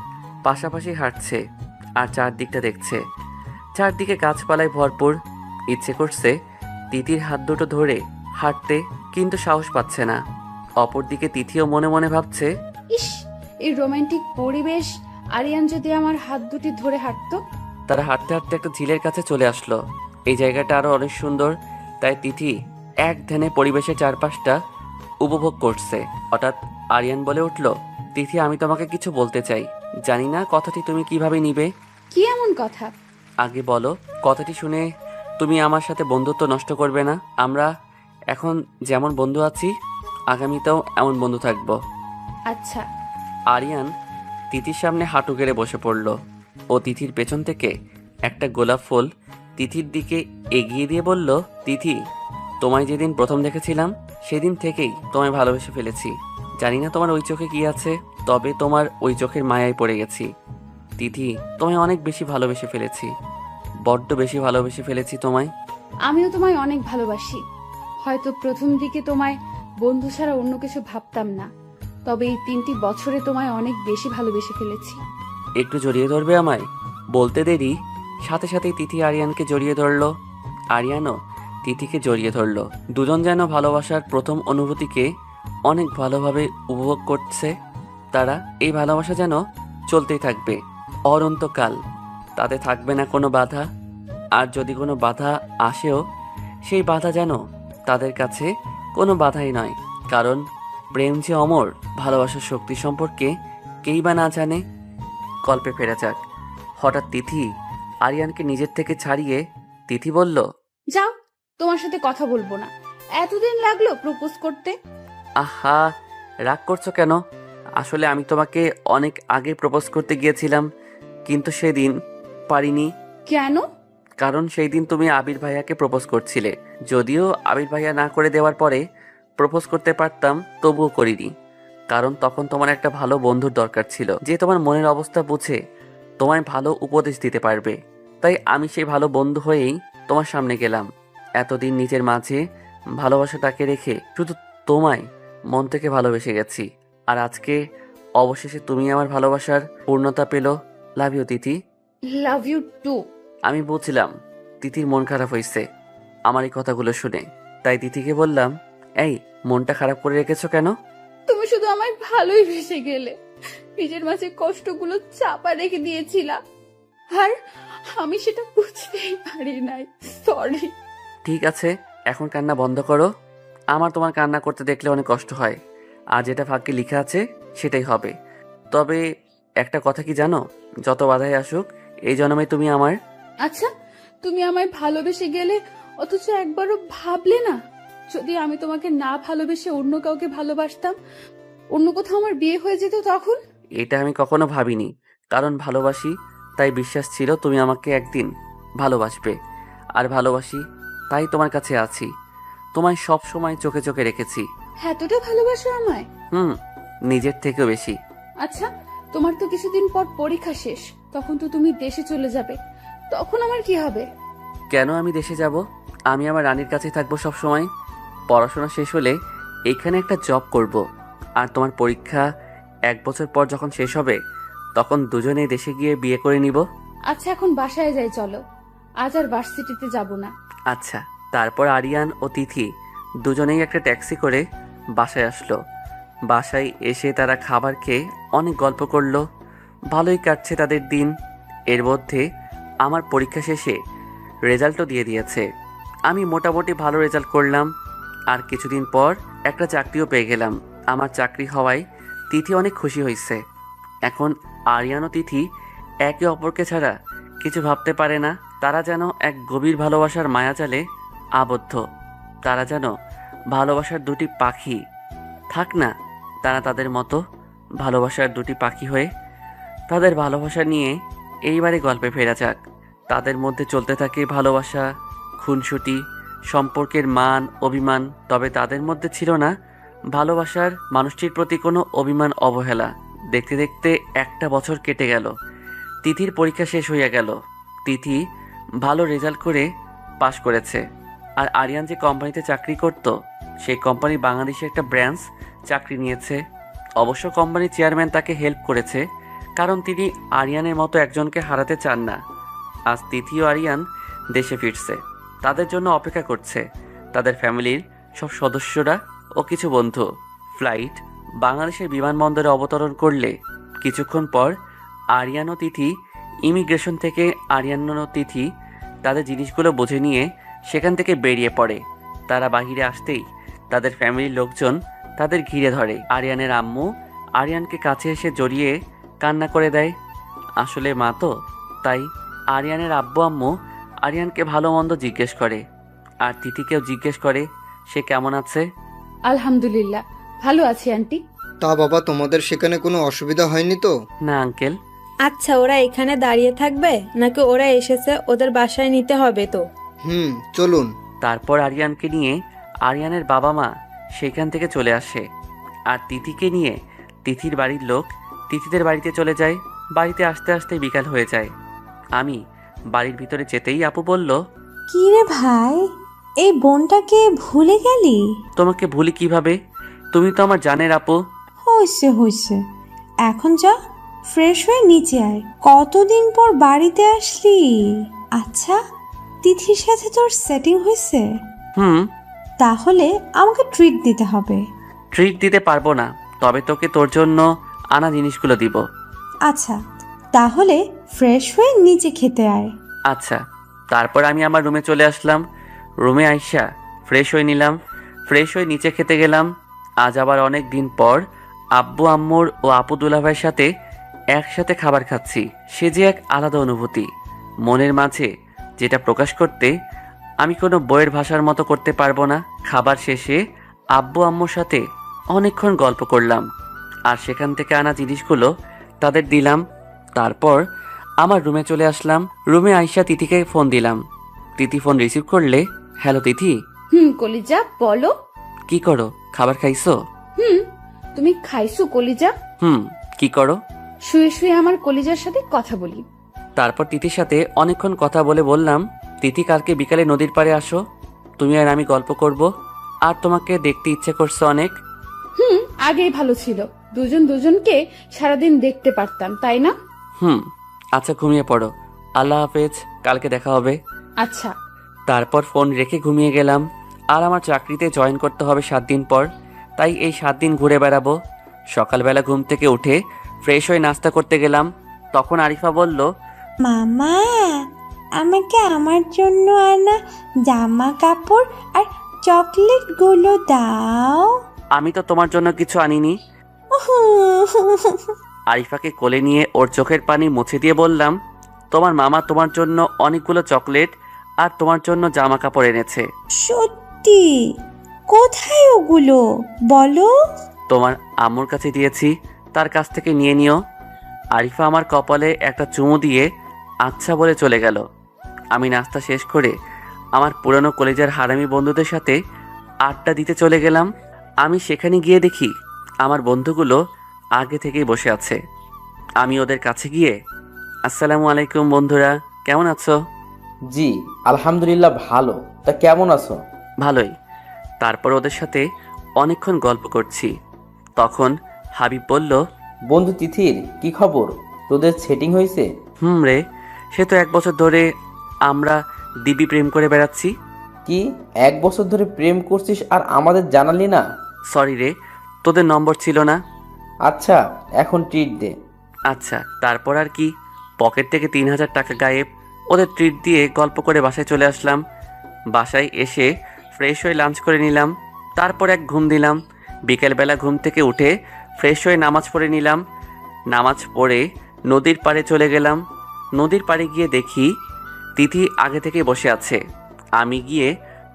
পাশাপাশি হাঁটছে আর চারদিকটা দেখছে। চারদিকে গাছপালায় ভরপুর। ইচ্ছে করছে তিথির হাত দুটো ধরে হাঁটতে, কিন্তু সাহস পাচ্ছে না। অপরদিকে তিথিও মনে মনে ভাবছে, ইস, এই রোমান্টিক পরিবেশ, আরিয়ান যদি আমার হাত দুটি ধরে হাঁটতো। তারা হাঁটতে হাঁটতে একটা ঝিলের কাছে চলে আসলো। এই জায়গাটা আরো অনেক সুন্দর, তাই তিথি এক ধ্যানে পরিবেশের চারপাশটা উপভোগ করছে। হঠাৎ আরিয়ান বলে উঠল, তিথি, আমি তোমাকে কিছু বলতে চাই। জানি না কথাটি তুমি কিভাবে নিবে। কি এমন কথা? আগে বলো, কথাটি শুনে তুমি আমার সাথে বন্ধুত্ব নষ্ট করবে না? আমরা এখন যেমন বন্ধু আছি, আগামীতেও এমন বন্ধু থাকবো। আচ্ছা। আরিয়ান তিথির সামনে হাঁটু গেড়ে বসে পড়ল। ও তিথির পেছন থেকে একটা গোলাপ ফুল তিথির দিকে এগিয়ে দিয়ে বলল, তিথি, তোমায় যেদিন প্রথম দেখেছিলাম সেদিন থেকেই তোমায় ভালোবেসে ফেলেছি। জানি না তোমার ওই চোখে কি আছে, তবে তোমার ওই চোখের মায়ায় পড়ে গেছি। তিথি, তোমায় অনেক বেশি ভালোবেসে ফেলেছি, বড্ড বেশি ভালোবেসে ফেলেছি তোমায়। আমিও তোমায় অনেক ভালোবাসি। হয়তো প্রথম দিকে তোমায় বন্ধু ছাড়া অন্য কিছু ভাবতাম না, তবে এই 3টি বছরে তোমায় অনেক বেশি ভালোবেসে ফেলেছি। একটু জড়িয়ে ধরবে আমায়? বলতে দেরি সাথে সাথেই তিথি আরিয়ানকে জড়িয়ে ধরল। আরিয়ানও তিথিকে জড়িয়ে ধরল। দুজন যেন ভালোবাসার প্রথম অনুভূতিকে অনেক ভালোভাবে উপভোগ করছে। তারা এই ভালোবাসা যেন চলতেই থাকবে অনন্তকাল। তাতে থাকবে না কোনো বাধা। আর যদি কোনো বাধা আসেও, সেই বাধা যেন তাদের কাছে কোনো বাধাই নয়, কারণ প্রেম যে অমর। ভালোবাসার শক্তি সম্পর্কে কেই বা না জানে। গল্পে ফেরা যাক। হঠাৎ তিথি আরিয়ানকে নিজের থেকে ছাড়িয়ে তিথি বলল, যাও, তোমার সাথে কথা বলবো না। এতদিন লাগলো প্রপোজ করতে। আহা, রাগ করছো কেন? আসলে আমি তোমাকে অনেক আগে প্রপোজ করতে গিয়েছিলাম, কিন্তু সেদিন পারিনি। কেন? কারণ সেই দিন তুমি আবির ভাইয়াকে প্রপোজ করছিলে। যদিও আবির ভাইয়া না করে দেওয়ার পরে প্রপোজ করতে পারতাম, তবুও করিনি। কারণ তখন তোমার একটা ভালো বন্ধুর দরকার ছিল, যে তোমার মনের অবস্থা বুঝে তোমায় ভালো উপদেশ দিতে পারবে। তাই আমি সেই ভালো বন্ধু হয়েই তোমার সামনে গেলাম। এতদিন নিজের মাঝে ভালোবাসাটাকে রেখে শুধু তোমায় মন থেকে ভালোবেসে গেছি। আর আজকে অবশেষে তুমি আমার ভালোবাসার পূর্ণতা পেল। Love you Tithi. Love you too. আমি বুঝলাম তিথির মন খারাপ হয়েছে আমার এই কথাগুলো শুনে, তাই তিথিকে বললাম, এই মনটা খারাপ করে রেখেছো কেন? তুমি শুধু আমায় ভালোই ভেসে গেলে, নিজের মাঝে কষ্টগুলো চাপা রেখে দিয়েছিলা, আর আমি সেটা বুঝতেই পারি নাই। সরি। ঠিক আছে, এখন কান্না বন্ধ করো। আমার তোমার কান্না করতে দেখলে অনেক কষ্ট হয়, আর যেটা ভাগ্যে লেখা আছে সেটাই হবে। তবে একটা কথা কি জানো, যত বাধাই আসুক এই জন্মে তুমি আমার। আচ্ছা, তুমি আমায় ভালোবেসে গেলে অথচ একবারও ভাবলে না, যদি আমি তোমাকে না ভালোবেসে অন্য কাউকে ভালোবাসতাম, অন্য কোথাও আমার বিয়ে হয়ে যেত তখন? এটা আমি কখনো ভাবিনি, কারণ ভালোবাসি তাই বিশ্বাস ছিল তুমি আমাকে একদিন ভালোবাসবে। আর ভালোবাসি তাই তোমার কাছে আছি, তোমায় সব সময় চোখে চোখে রেখেছি। এতটা ভালোবাসো আমায়? নিজের থেকেও বেশি। আচ্ছা, তোমার তো কিছুদিন পর পরীক্ষা শেষ, তখন তো তুমি দেশে চলে যাবে, তখন আমার কি হবে? কেন আমি দেশে যাব? আমি আমার রানীর কাছেই থাকবো সব সময়। পড়াশোনা শেষ হলে এখানে একটা জব করব, আর তোমার পরীক্ষা 1 বছর পর যখন শেষ হবে তখন দুজনে দেশে গিয়ে বিয়ে করে নিব। আচ্ছা, এখন বাসায় যাই, চলো। আজ আর ভার্সিটিতে যাব না। আচ্ছা। তারপর আরিয়ান ও তিথি দুজনেই একটা ট্যাক্সি করে বাসায় আসলো। বাসায় এসে তারা খাবার খেয়ে অনেক গল্প করলো। ভালোই কাটছে তাদের দিন। এর মধ্যে আমার পরীক্ষা শেষে রেজাল্টও দিয়ে দিয়েছে। আমি মোটামুটি ভালো রেজাল্ট করলাম, আর কিছুদিন পর একটা চাকরিও পেয়ে গেলাম। আমার চাকরি হওয়ায় তিথি অনেক খুশি হয়েছে। এখন আরিয়ান ও তিথি একে অপরকে ছাড়া কিছু ভাবতে পারে না। তারা যেন এক গভীর ভালোবাসার মায়াজালে আবদ্ধ। তারা যেন ভালোবাসার দুটি পাখি। থাক না তারা তাদের মতো ভালোবাসার দুটি পাখি হয়ে। তাদের ভালোবাসা নিয়ে এইবারে গল্পে ফেরা যাক। তাদের মধ্যে চলতে থাকে ভালোবাসা, খুনসুটি, সম্পর্কের মান অভিমান। তবে তাদের মধ্যে ছিল না ভালোবাসার মানুষটির প্রতি কোনো অভিমান অবহেলা। দেখতে দেখতে 1 বছর কেটে গেল। তিথির পরীক্ষা শেষ হইয়া গেল। তিথি ভালো রেজাল্ট করে পাশ করেছে। আর আরিয়ান যে কোম্পানিতে চাকরি করত, সেই কোম্পানি বাংলাদেশে একটা ব্রাঞ্চ চাকরি নিয়েছে। অবশ্য কোম্পানির চেয়ারম্যান তাকে হেল্প করেছে, কারণ তিনি আরিয়ানের মতো একজনকে হারাতে চান না। আজ তিথি ও আরিয়ান দেশে ফিরছে, তাদের জন্য অপেক্ষা করছে তাদের ফ্যামিলির সব সদস্যরা ও কিছু বন্ধু। ফ্লাইট বাংলাদেশের বিমানবন্দরে অবতরণ করলে কিছুক্ষণ পর আরিয়ান ও তিথি ইমিগ্রেশন থেকে আরিয়ান ও তিথি তাদের জিনিসগুলো বুঝে নিয়ে সেখান থেকে বেরিয়ে পড়ে। তারা বাহিরে আসতেই তাদের ফ্যামিলির লোকজন তাদের ঘিরে ধরে। আরিয়ানের আম্মু আরিয়ানকে কাছে এসে জড়িয়ে কান্না করে দেয়। আসলে মা তো, তাই আরিয়ানের আব্বু আম্মু আরিয়ানকে ভালো মন্দ জিজ্ঞেস করে, আর তিথিকেও জিজ্ঞেস করে সে কেমন আছে। আলহামদুলিল্লাহ, ভালো আছি আন্টি। তা বাবা, তোমাদের সেখানে কোনো অসুবিধা হয়নি তো? না আঙ্কেল। আচ্ছা, ওরা এখানে দাঁড়িয়ে থাকবে নাকি ওরা এসেছে ওদের বাসায় নিতে হবে তো? চলুন। তারপর আরিয়ানকে নিয়ে আরিয়ানের বাবা মা সেখান থেকে চলে আসে, আর তিথিকে নিয়ে তিথির বাড়ির লোক তিথিদের বাড়িতে চলে যায়। বাড়িতে আসতে আসতে বিকাল হয়ে যায়। আমি বাড়ির ভিতরে যেতেই আপু বলল, কি রে ভাই, এই বোনটাকে ভুলে গেলি? তোমাকে ভুলি কিভাবে? তুমি তো আমার জানের আপু। হইছে, এখন যা ফ্রেশ হয়ে নিচে আয়। কতদিন পর বাড়িতে আসলি? আচ্ছা, তিথির সাথে তোর সেটিং হয়েছে? তাহলে আমাকে ট্রিট দিতে হবে। ট্রিট দিতে পারবো না, তবে তোকে তোর জন্য আনা জিনিসগুলো দিব। আচ্ছা, তাহলে ফ্রেশ হয়ে নিচে খেতে আয়। আচ্ছা। তারপর আমি আমার রুমে চলে আসলাম। রুমে আইসা ফ্রেশ হয়ে নিলাম। ফ্রেশ হয়ে নিচে খেতে গেলাম। আজ আবার অনেক দিন পর আব্বু আম্মুর ও আপু দুলাভাইয়ের সাথে একসাথে খাবার খাচ্ছি। সে যে এক আলাদা অনুভূতি। মনের মাঝে যেটা প্রকাশ করতে আমি কোনো বইয়ের ভাষার মতো করতে পারবো না। খাবার শেষে আব্বু আম্মুর সাথে অনেকক্ষণ গল্প করলাম, আর সেখান থেকে আনা জিনিসগুলো তাদের দিলাম। তারপর আমার রুমে চলে আসলাম। রুমে আইসা তিথিকে ফোন দিলাম। তিথি ফোন রিসিভ করলে, হ্যালো তিথি। কলিজা বলো। কি করো? খাবার খাইছো? তুমি খাইছো কলিজা? কি করো? শুয়ে শুয়ে আমার কলিজার সাথে কথা বলি। তারপর তিথির সাথে অনেকক্ষণ কথা বলে বললাম, তিথি কালকে বিকালে নদীর পাড়ে আসো, তুমি আর আমি গল্প করব, আর তোমাকে দেখতে ইচ্ছে করছে অনেক। আগেই ভালো ছিল, দুজন দুজনকে সারাদিন দেখতে পারতাম, তাই না? আচ্ছা ঘুমিয়ে পড়ো, আল্লাহ হাফেজ, কালকে দেখা হবে। আচ্ছা। তারপর ফোন রেখে ঘুমিয়ে গেলাম। আর আমার চাকরিতে জয়েন করতে হবে 7 দিন পর, তাই এই 7 দিন ঘুরে বেড়াবো। সকালবেলা ঘুম থেকে উঠে ফ্রেশ হয়ে নাস্তা করতে গেলাম, তখন আরিফা বলল, মামা, আমাকে আমার জন্য আনা জামা কাপড় আর চকলেটগুলো দাও। আমি তো তোমার জন্য কিছু আনিনি। আরিফাকে কোলে নিয়ে ওর চোখের পানি মুছে দিয়ে বললাম, তোমার মামা তোমার জন্য অনেকগুলো চকলেট আর তোমার জন্য জামা কাপড় এনেছে। সত্যি? কোথায় ওগুলো বলো? তোমার আম্মুর কাছে দিয়েছি, তার কাছ থেকে নিয়ে নিও। আরিফা আমার কপালে একটা চুমু দিয়ে আচ্ছা বলে চলে গেল। আমি নাস্তা শেষ করে আমার পুরনো কলেজের হারামি বন্ধুদের সাথে আড্ডা দিতে চলে গেলাম। আমি সেখানে গিয়ে দেখি আমার বন্ধুগুলো আগে থেকেই বসে আছে। আমি ওদের কাছে গিয়ে, আসসালামু আলাইকুম বন্ধুরা, কেমন আছো? জি আলহামদুলিল্লাহ ভালো। তা কেমন আছো? ভালোই। তারপর ওদের সাথে অনেকক্ষণ গল্প করছি। তখন হাবিব বলল, বন্ধু তিথির কি খবর? তোদের সেটিং হয়েছে? রে, সে তো 1 বছর ধরে আমরা দিব্যি প্রেম করে বেড়াচ্ছি। কি 1 বছর ধরে প্রেম করছিস আর আমাদের জানালি না? সরি রে, তোদের নম্বর ছিল না। আচ্ছা এখন ট্রিট দে। আচ্ছা, তারপর আর কি, পকেট থেকে 3000 টাকা গায়েব। ওদের ট্রিট দিয়ে গল্প করে বাসায় চলে আসলাম। বাসায় এসে ফ্রেশ হয়ে লাঞ্চ করে নিলাম, তারপর এক ঘুম দিলাম। বিকেলবেলা ঘুম থেকে উঠে ফ্রেশ হয়ে নামাজ পড়ে নিলাম। নামাজ পড়ে নদীর পাড়ে চলে গেলাম। নদীর পাড়ে গিয়ে দেখি তিথি আগে থেকে বসে আছে। আমি গিয়ে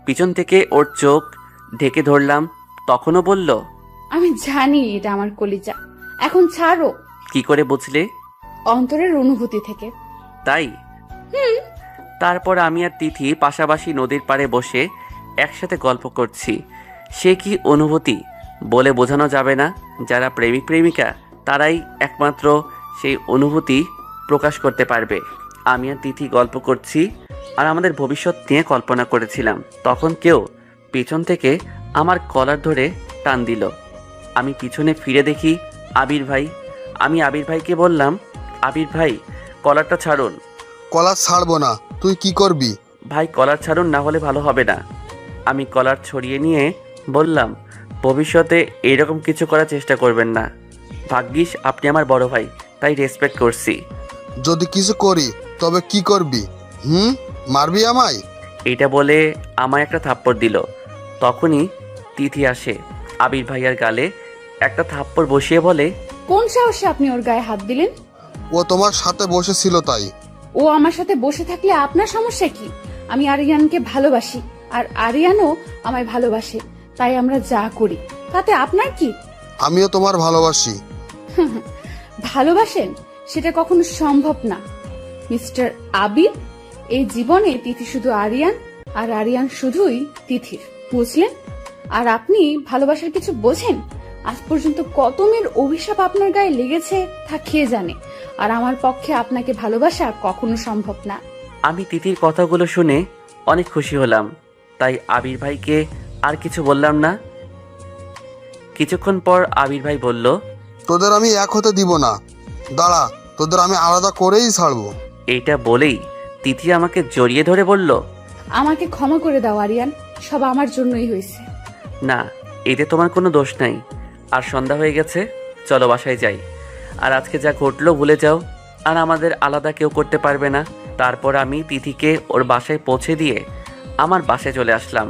পিছন থেকে ওর চোখ ঢেকে ধরলাম, তখনও বলল, আমি জানি এটা আমার কলিজা, এখন ছাড়ো। কি করে বুঝলে? অন্তরের অনুভূতি থেকে। তাই? তারপর আমি আর তিথি পাশাপাশি নদীর পাড়ে বসে একসাথে গল্প করছি। সে কি অনুভূতি বলে বোঝানো যাবে না। যারা প্রেমিক প্রেমিকা তারাই একমাত্র সেই অনুভূতি প্রকাশ করতে পারবে। আমি আর তিথি গল্প করছি আর আমাদের ভবিষ্যৎ নিয়ে কল্পনা করেছিলাম। তখন কেউ পিছন থেকে আমার কলার ধরে টান দিল। আমি পিছনে ফিরে দেখি আবির ভাই। আমি আবির ভাইকে বললাম, আবির ভাই কলারটা ছাড়ুন। কলার ছাড়বো না, তুই কি করবি? ভাই কলার ছাড়ুন, না হলে ভালো হবে না। আমি কলার ছড়িয়ে নিয়ে বললাম, ভবিষ্যতে এইরকম কিছু করার চেষ্টা করবেন না। ভাগ্যিস আপনি আমার বড় ভাই, তাই রেসপেক্ট করছি। যদি কিছু করি তবে কি করবি? মারবি আমায়? এটা বলে আমায় একটা থাপ্পড় দিল। তখনই তিথি আসে, আবির ভাইয়ার গালে একটা থাপ্পড় বসিয়ে বলে, কোন সাহসে আপনি ওর গায়ে হাত দিলেন? ও তোমার সাথে বসেছিল তাই। ও আমার সাথে বসে থাকলে আপনার সমস্যা কি? আমি আরিয়ানকে ভালোবাসি আর আরিয়ানও আমায় ভালোবাসে, তাই আমরা যা করি তাতে আপনার কি? আমিও তোমার ভালোবাসি। ভালোবাসেন সেটা কখনো সম্ভব না মিস্টার আবির। এই জীবনে তিথি শুধু আরিয়ান আর আরিয়ান শুধুই তিথির, বুঝলেন? আর আপনি ভালোবাসার কিছু বোঝেন? আজ পর্যন্ত কত মেয়ের অভিশাপ আপনার গায়ে লেগেছে তা কে জানে। আর আমার পক্ষে আপনাকে ভালোবাসা কখনো সম্ভব না। আমি তিথির কথাগুলো শুনে অনেক খুশি হলাম, তাই আবির ভাইকে আর কিছু বললাম না। কিছুক্ষণ পর আবির ভাই বলল, তোদের আমি এক হতে দিব না, দাঁড়া, তোদের আমি আলাদা করেই ছাড়বো। এইটা বলেই তিথি আমাকে জড়িয়ে ধরে বলল, আমাকে ক্ষমা করে দাও আরিয়ান, সব আমার জন্যই হয়েছে। না, এতে তোমার কোনো দোষ নাই। আর সন্ধ্যা হয়ে গেছে, চলো বাসায় যাই। আর আজকে যা ঘটলো ভুলে যাও, আর আমাদের আলাদা কেউ করতে পারবে না। তারপর আমি তিথিকে ওর বাসায় পৌঁছে দিয়ে আমার বাসায় চলে আসলাম।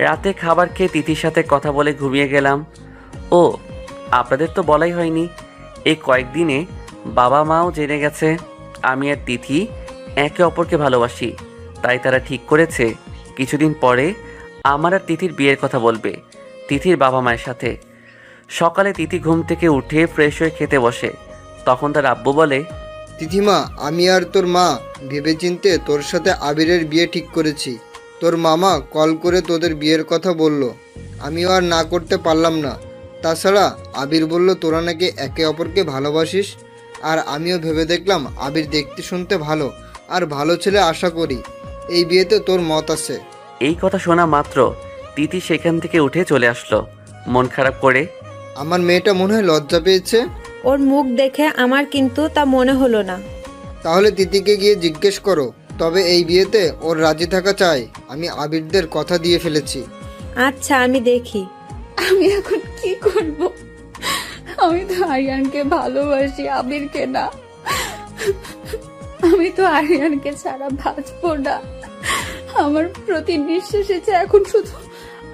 রাতে খাবার খেয়ে তিথির সাথে কথা বলে ঘুমিয়ে গেলাম। ও আপনাদের তো বলাই হয়নি, এই কয়েকদিনে বাবা মাও জেনে গেছে আমি আর তিথি একে অপরকে ভালোবাসি। তাই তারা ঠিক করেছে কিছুদিন পরে আমার আর তিথির বিয়ের কথা বলবে তিথির বাবা মায়ের সাথে। সকালে তিথি ঘুম থেকে উঠে ফ্রেশ হয়ে খেতে বসে। তখন তার আব্বু বলে, তিথিমা, আমি আর তোর মা ভেবেচিন্তে তোর সাথে আবিরের বিয়ে ঠিক করেছি। তোর মামা কল করে তোদের বিয়ের কথা বলল, আমিও আর না করতে পারলাম না। তাছাড়া আবির বলল তোরা নাকি একে অপরকে ভালোবাসিস, আর আমিও ভেবে দেখলাম আবির দেখতে শুনতে ভালো, আর ভালো ছেলে আশা করি। এই বিয়েতে তোর মত আছে? এই কথা শোনা মাত্র তিথি সেখান থেকে উঠে চলে আসলো মন খারাপ করে। আমার মেয়েটা মনে হয় লজ্জা পেয়েছে। ওর মুখ দেখে আমার কিন্তু তা মনে হলো না। তাহলে তিথিকে গিয়ে জিজ্ঞেস করো। তবে এই বিয়েতে ওর রাজি থাকা চাই। আমি আবিরদের কথা দিয়ে ফেলেছি। আচ্ছা, আমি দেখি। আমি এখন কি করব? আমি তো আরিয়ানকে ভালোবাসি, আবিরকে না। আমি তো আরিয়ানকে ছাড়া বাঁচবো না। আমার প্রতি নিঃশ্বাসে যে এখন শুধু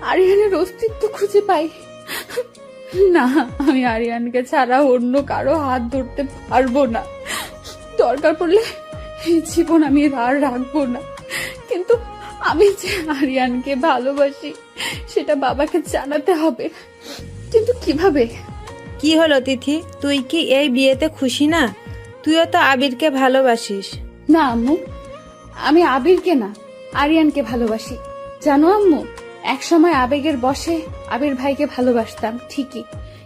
আরিয়ানের অস্তিত্ব খুঁজে পাই। না, আমি আরিয়ানকে ছাড়া অন্য কারো হাত ধরতে পারবো না। দরকার পড়লে এই জীবন আমি আর রাখবো না, কিন্তু আমি যে আরিয়ানকে ভালোবাসি সেটা বাবাকে জানাতে হবে। কিন্তু কিভাবে? কি হলো তিথি, তুই কি এই বিয়েতে খুশি না? তুইও তো আবিরকে ভালোবাসিস। না আম্মু, আমি আবিরকে না, আরিয়ানকে ভালোবাসি। জানো আম্মু, এক সময় আবেগের বশে আবির ভাইকে ভালোবাসতাম ঠিকই,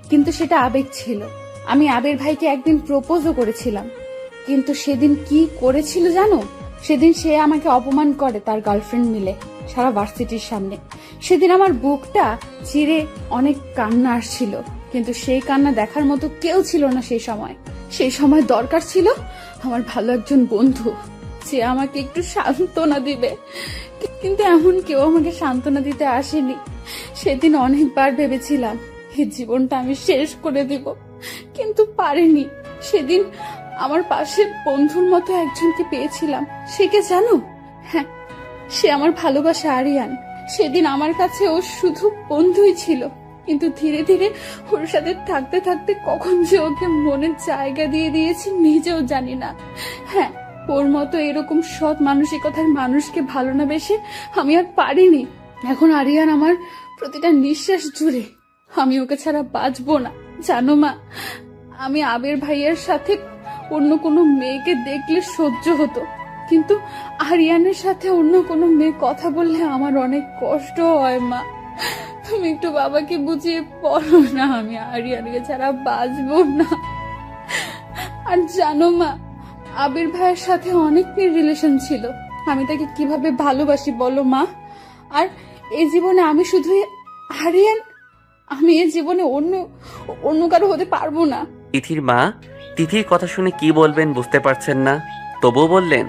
কিন্তু সেটা আবেগ ছিল। আমি আবির ভাইকে একদিন প্রপোজও করেছিলাম, কিন্তু সেদিন কি করেছিল জানো? সেদিন সে আমাকে অপমান করে তার গার্লফ্রেন্ড মিলে সারা ভার্সিটির সামনে। সেদিন আমার বুকটা চিরে অনেক কান্না আসছিল, কিন্তু সেই কান্না দেখার মতো কেউ ছিল না সেই সময় দরকার ছিল আমার ভালো একজন বন্ধু, যে আমাকে একটু সান্ত্বনা দিবে। কিন্তু এমন কেউ আমাকে সান্ত্বনা দিতে আসেনি। সেদিন অনেকবার ভেবেছিলাম এই জীবনটা আমি শেষ করে দিব, কিন্তু পারিনি। সেদিন আমার পাশে বন্ধুর মতো একজনকে পেয়েছিলাম। সে কে জানো? হ্যাঁ, সে আমার ভালোবাসা আরিয়ান। সেদিন আমার কাছে ও শুধু বন্ধুই ছিল, কিন্তু ধীরে ধীরে ওর সাথে থাকতে থাকতে কখন যে ওকে মনের জায়গা দিয়ে দিয়েছি নিজেও জানি না। হ্যাঁ, ওর মতো এরকম সৎ মানসিকতার মানুষকে ভালো না বেশে আমি আর পারিনি। এখন আরিয়ান আমার প্রতিটা নিঃশ্বাস জুড়ে। আমি ওকে ছাড়া বাঁচবো না। জানো মা, আমি আবির ভাইয়ের সাথে অন্য কোনো মেয়েকে দেখলে সহ্য হতো, কিন্তু আরিয়ানের সাথে অন্য কোনো মেয়ে কথা বললে আমার অনেক কষ্ট হয়। মা, তুমি একটু বাবাকে বুঝিয়ে বলো না, আমি আরিয়ানকে ছাড়া বাঁচবো না। আর জানো মা, আবির ভাইয়ের সাথে অনেক রিলেশন ছিল। আমি তাকে কিভাবে ভালোবাসি বলো মা? আর এই জীবনে আমি শুধু আরিয়ান, আমি এই জীবনে অন্য কারো হতে পারবো না। তিথির মা তিথির কথা শুনে কি বলবেন বুঝতে পারছেন না, তবুও বললেন,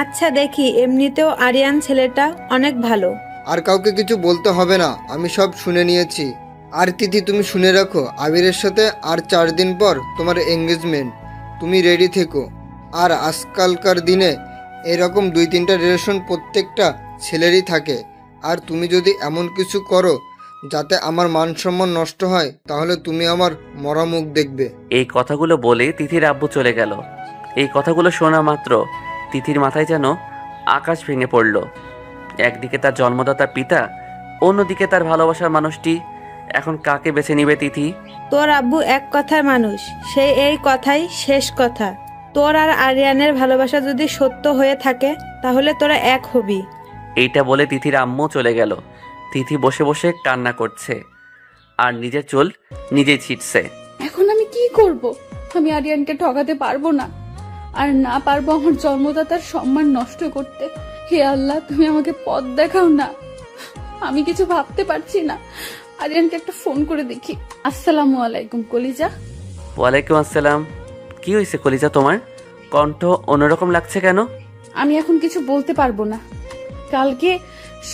আচ্ছা দেখি, এমনিতেও আরিয়ান ছেলেটা অনেক ভালো। আর কাউকে কিছু বলতে হবে না, আমি সব শুনে নিয়েছি। আর তিথি, তুমি শুনে রাখো, আবিরের সাথে আর 4 দিন পর তোমার এঙ্গেজমেন্ট। তুমি রেডি থেকো। আর আজকালকার দিনে এরকম 2-3টা রিলেশন প্রত্যেকটা ছেলেরই থাকে। আর তুমি যদি এমন কিছু করো যাতে আমার মান সম্মান নষ্ট হয়, তাহলে তুমি আমার মরা মুখ দেখবে। এই কথাগুলো বলে তিথির আব্বু চলে গেল। এই কথাগুলো শোনা মাত্র তিথির মাথায় যেন আকাশ ভেঙে পড়ল। একদিকে তার জন্মদাতা পিতা, অন্যদিকে তার ভালোবাসার মানুষটি। এখন কাকে বেছে নিবে তিথি? তোর আব্বু এক কথার মানুষ, সে এই কথাই শেষ কথা। তোর আর আরিয়ানের ভালোবাসা যদি সত্য হয়ে থাকে তাহলে তোরা এক হবি। এইটা বলে তিথির আম্মু চলে গেল। তিথি বসে বসে কান্না করছে আর নিজের চুল নিজেই ছিটছে। এখন আমি কি করব? আমি আরিয়ানকে ঠকাতে পারবো না, আর না পারবো আমার জন্মদাতার সম্মান নষ্ট করতে। হে আল্লাহ, তুমি আমাকে পথ দেখাও না। আমি কিছু ভাবতে পারছি না। আরিয়ানকে একটা ফোন করে দেখি। আসসালামু আলাইকুম কলিজা। ওয়ালাইকুম আসসালাম। কি হয়েছে কলিজা, তোমার কণ্ঠ অন্যরকম লাগছে কেন? আমি এখন কিছু বলতে পারবো না। কালকে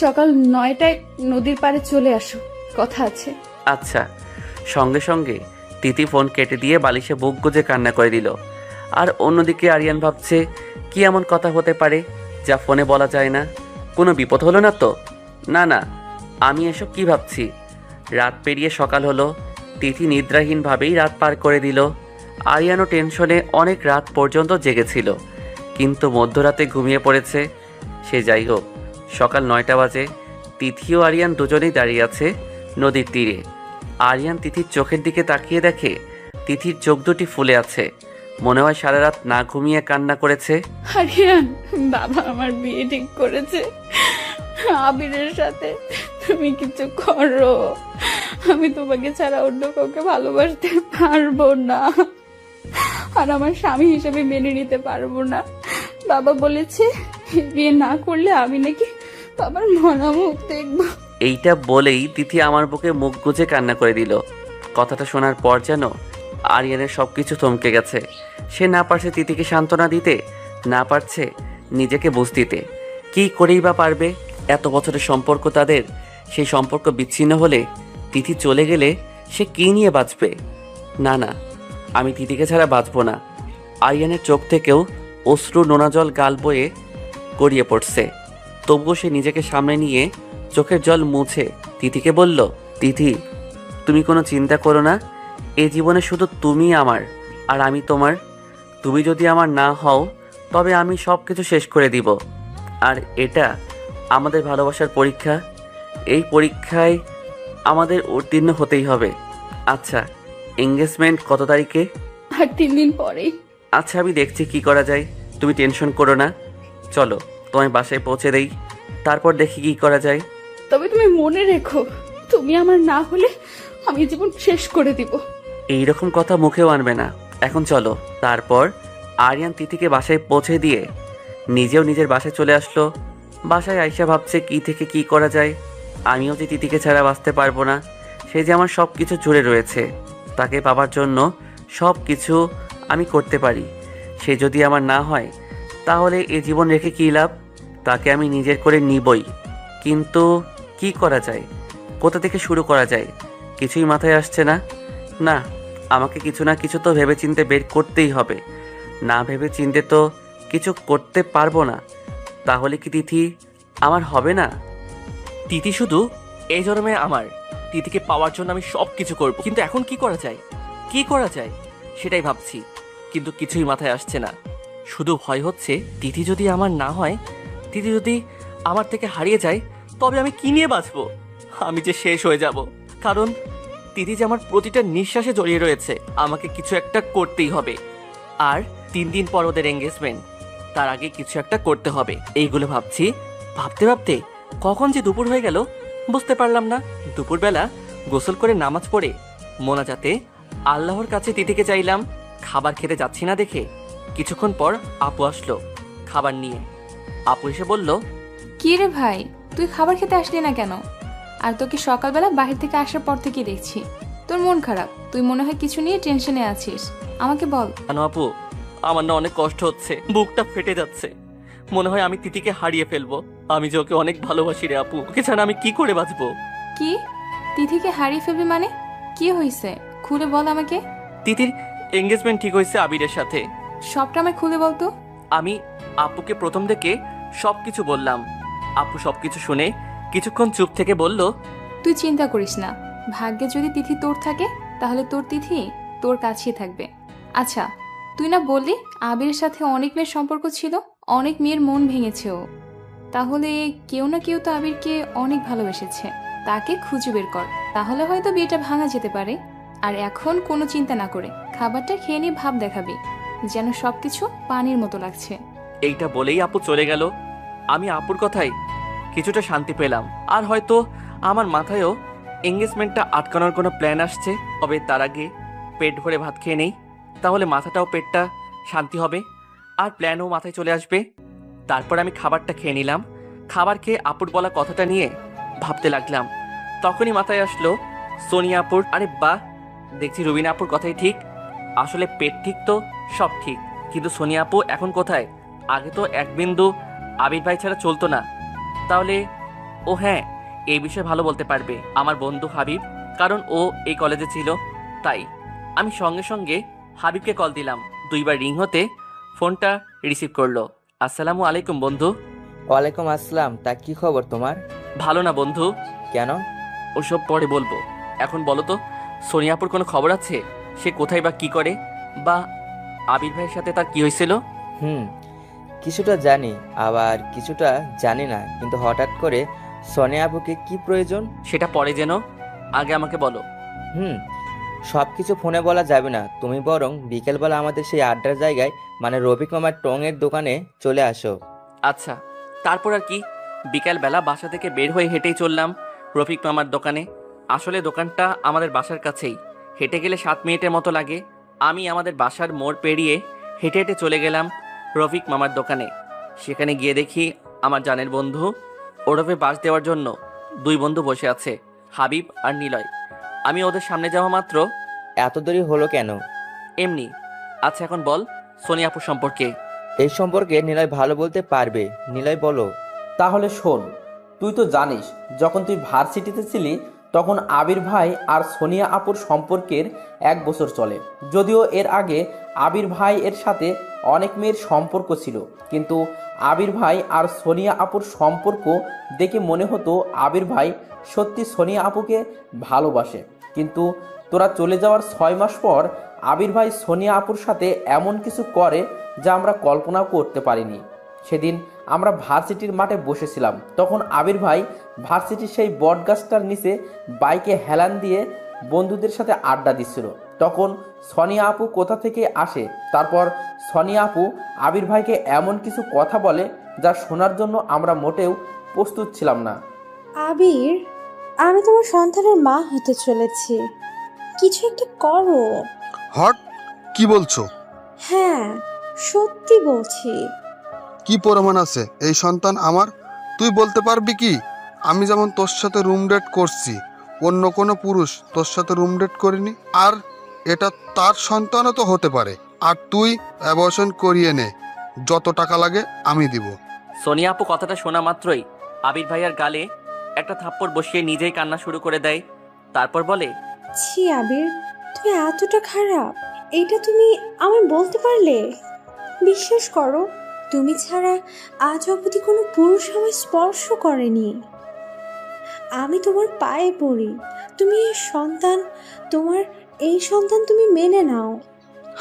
সকাল 9টায় নদীর পাড়ে চলে আসো, কথা আছে। আচ্ছা। সঙ্গে সঙ্গে তিথি ফোন কেটে দিয়ে বালিশে বুক গুজে কান্না করে দিল। আর অন্যদিকে আরিয়ান ভাবছে, কি এমন কথা হতে পারে যা ফোনে বলা যায় না? কোনো বিপদ হলো না তো? না না, আমি এসব কি ভাবছি? রাত পেরিয়ে সকাল হলো। তিথি নিদ্রাহীনভাবেই রাত পার করে দিল। আরিয়ানও টেনশনে অনেক রাত পর্যন্ত জেগেছিল, কিন্তু মধ্যরাতে ঘুমিয়ে পড়েছে। সে যাই হোক, সকাল 9টা বাজে। তিথি ও আরিয়ান দুজনেই দাঁড়িয়ে আছে নদীর তীরে। আরিয়ান তিথির চোখের দিকে তাকিয়ে দেখে তিথির চোখ দুটি ফুলে আছে। মনে হয় সারা রাত না ঘুমিয়ে কান্না করেছে। আরিয়ান, বাবা আমার বিয়ে ঠিক করেছে আবিরের সাথে। তুমি কিছু করো, আমি তোমাকে ছাড়া অন্য কাউকে ভালোবাসতে পারবো না। আর আমার স্বামী হিসেবে মেনে নিতে পারবো না। বাবা বলেছে বিয়ে না করলে আমি নাকি বাবার মনামুখ দেখবো। এইটা বলেই তিথি আমার বুকে মুখ গুজে কান্না করে দিল। কথাটা শোনার পর যেন আরিয়ানের সবকিছু থমকে গেছে। সে না পারছে তিথিকে সান্ত্বনা দিতে, না পারছে নিজেকে বুঝ দিতে। কি করেই বা পারবে? এত বছরের সম্পর্ক তাদের, সেই সম্পর্ক বিচ্ছিন্ন হলে, তিথি চলে গেলে সে কি নিয়ে বাঁচবে? না না, আমি তিথিকে ছাড়া বাঁচবো না। আরিয়ানের চোখ থেকেও অশ্রু নোনা জল গাল বয়ে গড়িয়ে পড়ছে। তবুও সে নিজেকে সামনে নিয়ে চোখের জল মুছে তিথিকে বলল, তিথি তুমি কোনো চিন্তা করো না, এই জীবনে শুধু তুমি আমার আর আমি তোমার। তুমি যদি আমার না হও তবে আমি সব কিছু শেষ করে দিব। আর এটা আমাদের ভালোবাসার পরীক্ষা, এই পরীক্ষায় আমাদের উত্তীর্ণ হতেই হবে। আচ্ছা, এঙ্গেজমেন্ট কত তারিখে? আর 3 দিন পরেই। আচ্ছা, আমি দেখছি কি করা যায়, তুমি টেনশন করো না। চলো তোমায় বাসায় পৌঁছে দেই, তারপর দেখি কি করা যায়। তবে তুমি মনে রেখো, তুমি আমার না হলে আমি জীবন শেষ করে দিব। এইরকম কথা মুখেও আনবে না। এখন চলো। তারপর আরিয়ান তিথিকে বাসায় পৌঁছে দিয়ে নিজেও নিজের বাসায় চলে আসলো। বাসায় আইসা ভাবছে কি থেকে কি করা যায়। আমিও যে তিথিকে ছাড়া বাঁচতে পারবো না, সে যে আমার সব কিছু জুড়ে রয়েছে, তাকে পাবার জন্য সব কিছু আমি করতে পারি। সে যদি আমার না হয় তাহলে এ জীবন রেখে কী লাভ? তাকে আমি নিজের করে নিবই। কিন্তু কি করা যায়, কোথা থেকে শুরু করা যায়, কিছুই মাথায় আসছে না। না, আমাকে কিছু না কিছু তো ভেবে চিন্তে বের করতেই হবে। না ভেবে চিন্তে তো কিছু করতে পারবো না। তাহলে কি তিথি আমার হবে না? তিথি শুধু এই জন্মে আমার। তিথিকে পাওয়ার জন্য আমি সব কিছু করব, কিন্তু এখন কি করা যায়, কি করা যায় সেটাই ভাবছি, কিন্তু কিছুই মাথায় আসছে না। শুধু ভয় হচ্ছে তিথি যদি আমার না হয়, তিথি যদি আমার থেকে হারিয়ে যায়, তবে আমি কি নিয়ে বাঁচবো? আমি যে শেষ হয়ে যাব। কারণ তিথি যে আমার প্রতিটা নিঃশ্বাসে জড়িয়ে রয়েছে। আমাকে কিছু একটা করতেই হবে। আর 3 দিন পর ওদের এঙ্গেজমেন্ট, তার আগে কিছু একটা করতে হবে। এইগুলো ভাবছি। ভাবতে ভাবতে কখন যে দুপুর হয়ে গেল বুঝতে পারলাম না। দুপুরবেলা গোসল করে নামাজ পড়ে মোনাজাতে আল্লাহর কাছে তিথিকে চাইলাম। খাবার খেতে যাচ্ছি না দেখে কিছুক্ষণ পর আপু আসলো খাবার নিয়ে। আপু এসে বলল, কি রে ভাই, তুই খাবার খেতে আসলি না কেন? আর তোকে সকালবেলা বাহির থেকে আসার পর থেকে দেখছি তোর মন খারাপ। তুই মনে হয় কিছু নিয়ে টেনশনে আছিস, আমাকে বল। কেন আপু, আমার না অনেক কষ্ট হচ্ছে, বুকটা ফেটে যাচ্ছে। মনে হয় আমি তিথিকে হারিয়ে ফেলবো। আমি যে ওকে অনেক ভালোবাসি রে আপু, ওকে ছাড়া আমি কি করে বাঁচবো? কি, তিথিকে হারিয়ে ফেলবি মানে? কি হয়েছে খুলে বল আমাকে। তিথির এঙ্গেজমেন্ট ঠিক হয়েছে আবিরের সাথে। সবটা আমায় খুলে বলতো। আমি আপুকে প্রথম থেকে সবকিছু বললাম। আপু সবকিছু শুনে কিছুক্ষণ চুপ থেকে বলল, তুই চিন্তা করিস না, ভাগ্যে যদি তিথি তোর থাকে তাহলে তোর তিথি তোর কাছেই থাকবে। আচ্ছা, তুই না বললি আবিরের সাথে অনেক মেয়ের সম্পর্ক ছিল, অনেক মেয়ের মন ভেঙেছে ও। তাহলে কেউ না কেউ তো আবিরকে অনেক ভালোবেসেছে। তাকে খুঁজে বের কর, তাহলে হয়তো বিয়েটা ভাঙা যেতে পারে। আর এখন কোনো চিন্তা না করে খাবারটা খেয়ে নিয়ে ভাব দেখাবি যেন সবকিছু পানির মতো লাগছে। এইটা বলেই আপু চলে গেল। আমি আপুর কথায় কিছুটা শান্তি পেলাম। আর হয়তো আমার মাথায়ও এঙ্গেজমেন্টটা আটকানোর কোনো প্ল্যান আসছে। তবে তার আগে পেট ভরে ভাত খেয়ে নেই, তাহলে মাথাটাও পেটটা শান্তি হবে আর প্ল্যানও মাথায় চলে আসবে। তারপর আমি খাবারটা খেয়ে নিলাম। খাবার খেয়ে আপুর বলা কথাটা নিয়ে ভাবতে লাগলাম। তখনই মাথায় আসলো সোনিয়া আপুর। আরে বাহ, দেখছি রুবিনা আপুর কথাই ঠিক। আসলে পেট ঠিক তো সব ঠিক, কিন্তু সোনিয়া আপু এখন কোথায়? আগে তো এক বিন্দু আবির ভাই ছাড়া চলতো না। তাহলে ও হ্যাঁ, এই বিষয়ে ভালো বলতে পারবে আমার বন্ধু হাবিব, কারণ ও এই কলেজে ছিল। তাই আমি সঙ্গে সঙ্গে হাবিবকে কল দিলাম। 2 বার রিং হতে ফোনটা রিসিভ করলো। আসসালামু আলাইকুম বন্ধু। ওয়ালাইকুম আসসালাম। তা কি খবর তোমার? ভালো না বন্ধু। কেন? ওসব পরে বলবো, এখন বলো তো সোনিয়াপুর কোনো খবর আছে? সে কোথায় বা কি করে, বা আবির ভাইয়ের সাথে তার কি হয়েছিল? কিছুটা জানি, আবার কিছুটা জানি না, কিন্তু হঠাৎ করে সোনিয়া আপুকে কি প্রয়োজন? সেটা পরে যেন, আগে আমাকে বলো। সব কিছু ফোনে বলা যাবে না, তুমি বরং বিকেলবেলা আমাদের সেই আড্ডার জায়গায় মানে রফিক মামার টঙের দোকানে চলে আসো। আচ্ছা, তারপর আর কি? বিকালবেলা বাসা থেকে বের হয়ে হেঁটেই চললাম রফিক মামার দোকানে। আসলে দোকানটা আমাদের বাসার কাছেই, হেঁটে গেলে 7 মিনিটের মতো লাগে। আমি আমাদের বাসার মোড় পেরিয়ে হেঁটে হেঁটে চলে গেলাম রফিক মামার দোকানে। সেখানে গিয়ে দেখি আমার জানের বন্ধু ওরফে বাস দেওয়ার জন্য দুই বন্ধু বসে আছে, হাবিব আর নিলয়। আমি ওদের সামনে যাওয়া মাত্র, এত দেরি হলো কেন? এমনি। আচ্ছা এখন বল সোনিয়া আপু সম্পর্কে। এই সম্পর্কে নিলয় ভালো বলতে পারবে। নিলয় বলো। তাহলে শোন, তুই তো জানিস যখন তুই ভার্সিটিতে ছিলি তখন আবির ভাই আর সোনিয়া আপুর সম্পর্কের 1 বছর চলে। যদিও এর আগে আবির ভাই এর সাথে অনেক মেয়ের সম্পর্ক ছিল, কিন্তু আবির ভাই আর সোনিয়া আপুর সম্পর্ক দেখে মনে হতো আবির ভাই সত্যি সোনিয়া আপুকে ভালোবাসে। কিন্তু তোরা চলে যাওয়ার 6 মাস পর আবির ভাই সোনিয়া আপুর সাথে এমন কিছু করে যা আমরা কল্পনাও করতে পারিনি। সেদিন আমরা ভার্সিটির মাঠে বসেছিলাম, তখন আবির ভাই ভার্সিটির সেই বটগাছটার নিচে বাইকে হেলান দিয়ে বন্ধুদের সাথে আড্ডা দিচ্ছিল। তখন সোনিয়া আপু কোথা থেকে আসে, তারপর সোনিয়া আপু আবির ভাইকে এমন কিছু কথা বলে যা শোনার জন্য আমরা মোটেও প্রস্তুত ছিলাম না। আবির, আমি তোমার সন্তানের মা হতে চলেছি, কিছু একটা করো। হট, কি বলছো? হ্যাঁ, সত্যি বলছি। কি প্রমাণ আছে এই সন্তান আমার? তুই বলতে পারবি কি? আমি যেমন তোর সাথে রুম ডেট করছি, অন্য কোনো পুরুষ তোর সাথে রুম ডেট করিনি। আর এটা তার সন্তানও তো হতে পারে। আর তুই অ্যাবর্শন করিয়ে নে, যত টাকা লাগে আমি দিব। সোনিয়া আপু কথাটা শোনা মাত্রই আবির ভাইয়ার গালে একটা থাপ্পড় বসিয়ে নিজেই কান্না শুরু করে দেয়। তারপর বলে, ছি আবির, তুমি এতটা খারাপ এটা তুমি আমায় বলতে পারলে? বিশ্বাস করো, তুমি ছাড়া আজ অবধি কোনো পুরুষ আমায় স্পর্শ করেনি। আমি তোমার পায়ে পড়ি, তুমি এই সন্তান তুমি মেনে নাও।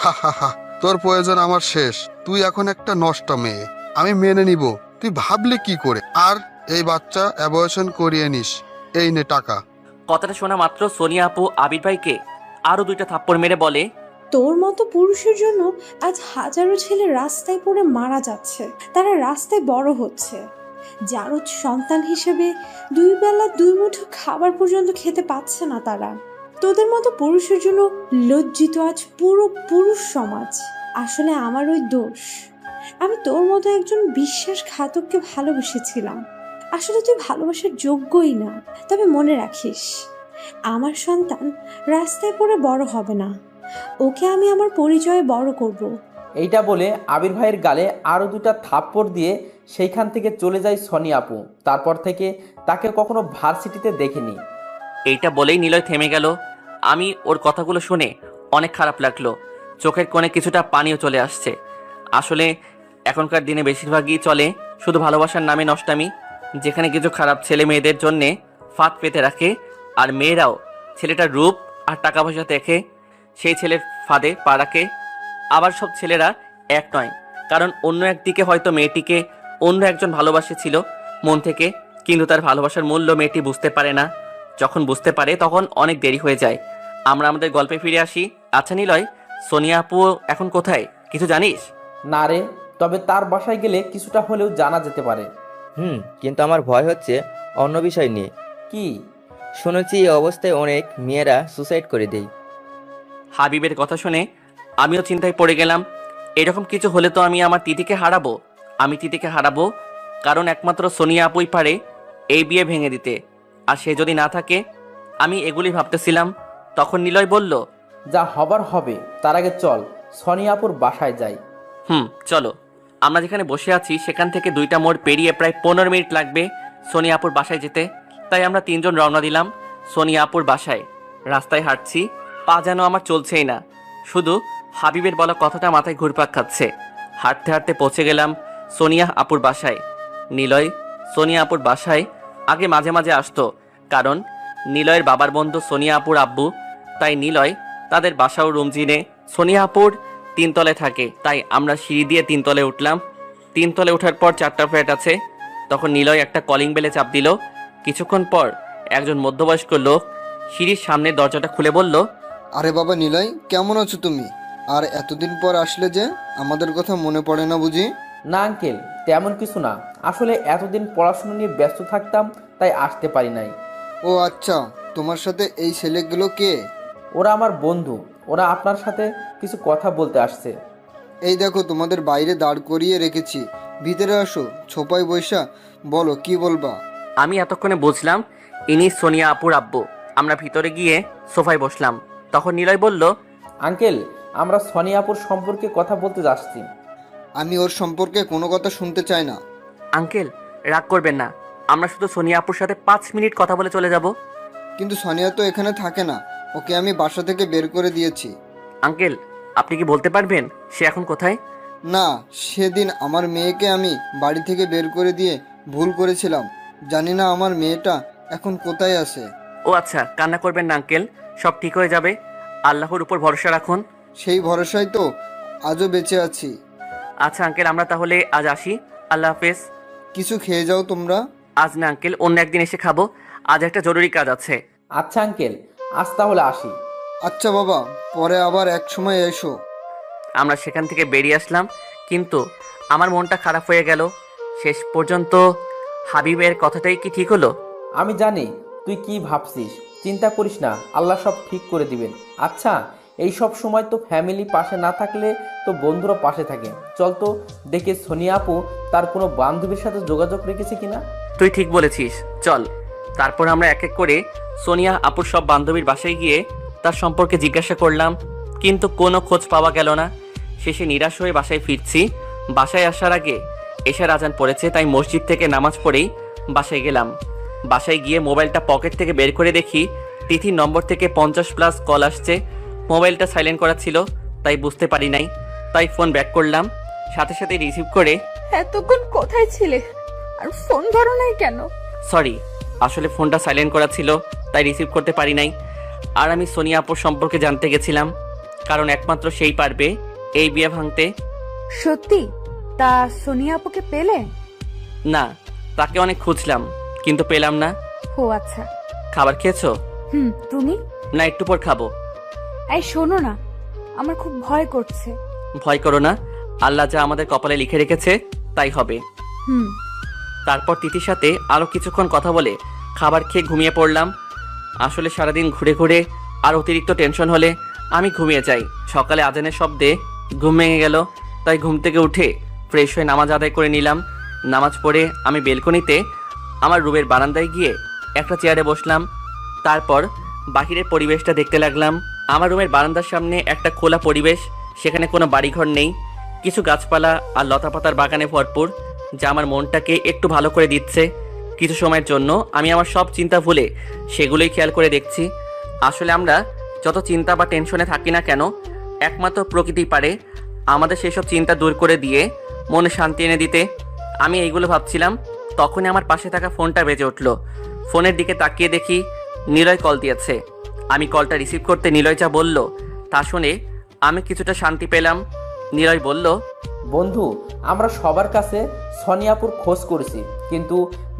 হা হা হা, তোর প্রয়োজন আমার শেষ। তুই এখন একটা নষ্ট মেয়ে, আমি মেনে নিব। তুই ভাবলি কি করে? আর এই বাচ্চা অ্যাবর্শন করিয়ে নিস, এই নে টাকা। কথাটা শোনা মাত্র সোনিয়া আপু আবির ভাইকে আরো 2টা থাপ্পড় মেরে বলে, তোর মতো পুরুষের জন্য আজ হাজারো ছেলে রাস্তায় পড়ে মারা যাচ্ছে, তারা রাস্তায় বড় হচ্ছে। যারও সন্তান হিসেবে 2 বেলা 2 মুঠো খাবার পর্যন্ত খেতে পাচ্ছে না তারা। তোদের মতো পুরুষের জন্য লজ্জিত আজ পুরো পুরুষ সমাজ। আসলে আমার ওই দোষ, আমি তোর মতো একজন বিশ্বাসঘাতককে ভালোবেসেছিলাম। আসলে তুই ভালোবাসার যোগ্যই না। তবে মনে রাখিস, আমার সন্তান রাস্তায় পড়ে বড় হবে না, ওকে আমি আমার পরিচয়ে বড় করব। এইটা বলে আবির ভাইয়ের গালে আরও 2টা থাপ্পড় দিয়ে সেইখান থেকে চলে যায় সোনিয়া আপু। তারপর থেকে তাকে কখনো ভার্সিটিতে দেখিনি। এইটা বলেই নিলয় থেমে গেল। আমি ওর কথাগুলো শুনে অনেক খারাপ লাগলো। চোখের কোণে কিছুটা পানিও চলে আসছে। আসলে এখনকার দিনে বেশিরভাগই চলে শুধু ভালোবাসার নামে নষ্টামি, যেখানে কিছু খারাপ ছেলে মেয়েদের জন্যে ফাঁদ পেতে রাখে, আর মেয়েরাও ছেলেটার রূপ আর টাকা পয়সা দেখে সেই ছেলের ফাঁদে পা রাখে। আবার সব ছেলেরা এক নয়, কারণ অন্য একদিকে হয়তো মেয়েটিকে অন্য একজন ভালোবাসেছিল মন থেকে, কিন্তু তার ভালোবাসার মূল্য মেয়েটি বুঝতে পারে না। যখন বুঝতে পারে তখন অনেক দেরি হয়ে যায়। আমরা আমাদের গল্পে ফিরে আসি। আচ্ছা নিলয়, সোনিয়া আপু এখন কোথায় কিছু জানিস? না রে, তবে তার বাসায় গেলে কিছুটা হলেও জানা যেতে পারে। কিন্তু আমার ভয় হচ্ছে অন্য বিষয় নিয়ে। কি? শুনেছি এই অবস্থায় অনেক মেয়েরা সুসাইড করে দেয়। হাবিবের কথা শুনে আমিও চিন্তায় পড়ে গেলাম। এরকম কিছু হলে তো আমি আমার তিতিকে হারাবো। আমি তিতিকে হারাবো কারণ একমাত্র সোনিয়া আপুই পারে এই বিয়ে ভেঙে দিতে। আর সে যদি না থাকে, আমি এগুলি ভাবতেছিলাম। তখন নিলয় বলল, যা হবার হবে, তার আগে চল সোনিয়া আপুর বাসায় যাই। চলো। আমরা যেখানে বসে আছি সেখান থেকে 2টা মোড় পেরিয়ে প্রায় 15 মিনিট লাগবে সোনিয়া আপুর বাসায় যেতে। তাই আমরা 3 জন রওনা দিলাম সোনিয়া আপুর বাসায়। রাস্তায় হাঁটছি, পা যেন আমার চলছেই না, শুধু হাবিবের বলা কথাটা মাথায় ঘুরপাক খাচ্ছে। হাঁটতে হাঁটতে পৌঁছে গেলাম সোনিয়া আপুর বাসায়। নিলয় সোনিয়া আপুর বাসায় আগে মাঝে মাঝে আসতো, কারণ নিলয়ের বাবার বন্ধু সোনিয়া আপুর আব্বু। তাই নিলয় তাদের বাসাও রুম চিনে। সোনিয়া আপুর 3 তলায় থাকে, তাই আমরা সিঁড়ি দিয়ে 3 তলায় উঠলাম। 3 তলায় ওঠার পর 4টা ফ্ল্যাট আছে। তখন নিলয় একটা কলিং বেলে চাপ দিল। কিছুক্ষণ পর একজন মধ্যবয়স্ক লোক সিঁড়ির সামনে দরজাটা খুলে বলল, আরে বাবা নিলয়, কেমন আছো তুমি? আর এতদিন পর আসলে যে, আমাদের কথা মনে পড়ে না বুঝি? না আঙ্কেল, তেমন কিছু না। আসলে এতদিন পড়াশোনা নিয়ে ব্যস্ত থাকতাম, তাই আসতে পারি নাই। ও আচ্ছা, তোমার সাথে এই ছেলেগুলো কে? ওরা আমার বন্ধু। ওরা আপনার সাথে কিছু কথা বলতে আসছে। এই দেখো তোমাদের বাইরে দাঁড় করিয়ে রেখেছি, ভিতরে আসো। ছোপাই বৈশা বলো কি বলবা। আমি এতক্ষণে বুঝলাম ইনি সোনিয়া আপুর আব্বু। আমরা ভিতরে গিয়ে সোফায় বসলাম। তখন নিলয় বলল, আঙ্কেল, আমরা সোনিয়াপুর সম্পর্কে কথা বলতে যাচ্ছি। আমি ওর সম্পর্কে কোনো কথা শুনতে চাই না। আঙ্কেল রাগ করবেন না, আমরা শুধু সোনিয়া আপুর সাথে 5 মিনিট কথা বলে চলে যাব। কিন্তু সোনিয়া তো এখানে থাকে না, ওকে আমি বাসা থেকে বের করে দিয়েছি। আঙ্কেল আপনি কি বলতে পারবেন সে এখন কোথায়? না, সেদিন আমার মেয়েকে আমি বাড়ি থেকে বের করে দিয়ে ভুল করেছিলাম। জানি না আমার মেয়েটা এখন কোথায় আছে। ও আচ্ছা, কান্না করবেন না আঙ্কেল, সব ঠিক হয়ে যাবে। আল্লাহর উপর ভরসা রাখুন। সেই ভরসায় তো আজও বেঁচে আছি। আচ্ছা আঙ্কেল, আমরা তাহলে আজ আসি। আল্লাহ হাফেজ। কিছু খেয়ে যাও তোমরা। আজ না আঙ্কেল, অন্য একদিন এসে খাবো। আজ একটা জরুরি কাজ আছে। আচ্ছা আঙ্কেল, আজ তাহলে আসি। আচ্ছা বাবা, পরে আবার এক সময় এসো। আমরা সেখান থেকে বেরিয়ে আসলাম, কিন্তু আমার মনটা খারাপ হয়ে গেল। শেষ পর্যন্ত হাবিবের কথাটাই কি ঠিক হলো? আমি জানি তুই কি ভাবছিস, চিন্তা করিস না, আল্লাহ সব ঠিক করে দিবেন। আচ্ছা, এই সব সময় তো ফ্যামিলি পাশে না থাকলে তো বন্ধুরা পাশে থাকে। চল তো দেখে সোনিয়া আপু তার কোনো বান্ধবীর সাথে যোগাযোগ রেখেছে কিনা। তুই ঠিক বলেছিস, চল। তারপর আমরা এক এক করে সোনিয়া আপুর সব বান্ধবীর বাসায় গিয়ে তার সম্পর্কে জিজ্ঞাসা করলাম, কিন্তু কোনো খোঁজ পাওয়া গেল না। শেষে নিরাশ হয়ে বাসায় ফিরছি। বাসায় আসার আগে এশার আজান পড়েছে, তাই মসজিদ থেকে নামাজ পড়েই বাসায় গেলাম। বাসায় গিয়ে মোবাইলটা পকেট থেকে বের করে দেখি তিথির নম্বর থেকে 50+ কল আসছে। মোবাইলটা সাইলেন্ট করা ছিল, তাই বুঝতে পারি নাই। তাই ফোন ব্যাক করলাম, সাথে সাথে রিসিভ করে, এতক্ষণ কোথায় ছিলে আর ফোন ধরো নাই কেন? সরি, আসলে ফোনটা সাইলেন্ট করা ছিল, তাই রিসিভ করতে পারি নাই। আর আমি সোনিয়া আপুর সম্পর্কে জানতে গেছিলাম, কারণ একমাত্র সেই পারবে এই বিয়ে ভাঙতে। সত্যি? তা সোনিয়া আপুকে পেলে? না, তাকে অনেক খুঁজলাম কিন্তু পেলাম না। ও আচ্ছা। খাবার খেয়েছো? তুমি? না, একটু পর খাবো। এই শোনো না, আমার খুব ভয় করছে। ভয় করো না, আল্লাহ যা আমাদের কপালে লিখে রেখেছে তাই হবে। তারপর তিথির সাথে আরো কিছুক্ষণ কথা বলে খাবার খেয়ে ঘুমিয়ে পড়লাম। আসলে সারাদিন ঘুরে ঘুরে আর অতিরিক্ত টেনশন হলে আমি ঘুমিয়ে যাই। সকালে আজানের শব্দে ঘুম ভেঙে গেল, তাই ঘুম থেকে উঠে ফ্রেশ হয়ে নামাজ আদায় করে নিলাম। নামাজ পড়ে আমি বেলকনিতে আমার রুমের বারান্দায় গিয়ে একটা চেয়ারে বসলাম। তারপর বাহিরের পরিবেশটা দেখতে লাগলাম। আমার রুমের বারান্দার সামনে একটা খোলা পরিবেশ, সেখানে কোনো বাড়িঘর নেই, কিছু গাছপালা আর লতাপাতার বাগানে ভরপুর, যা আমার মনটাকে একটু ভালো করে দিচ্ছে। কিছু সময়ের জন্য আমি আমার সব চিন্তা ভুলে সেগুলোই খেয়াল করে দেখছি। আসলে আমরা যত চিন্তা বা টেনশনে থাকি না কেন, একমাত্র প্রকৃতি পারে আমাদের সেসব চিন্তা দূর করে দিয়ে মনে শান্তি এনে দিতে। আমি এইগুলো ভাবছিলাম, তখনই আমার পাশে থাকা ফোনটা বেজে উঠল। ফোনের দিকে তাকিয়ে দেখি নিলয় কল দিয়েছে। আমি কলটা রিসিভ করতে নিলয় যা বলল তা শুনে আমি কিছুটা শান্তি পেলাম। নিলয় বলল, বন্ধু, আমরা সবার কাছে সোনিয়াপুর খোঁজ করেছি, কিন্তু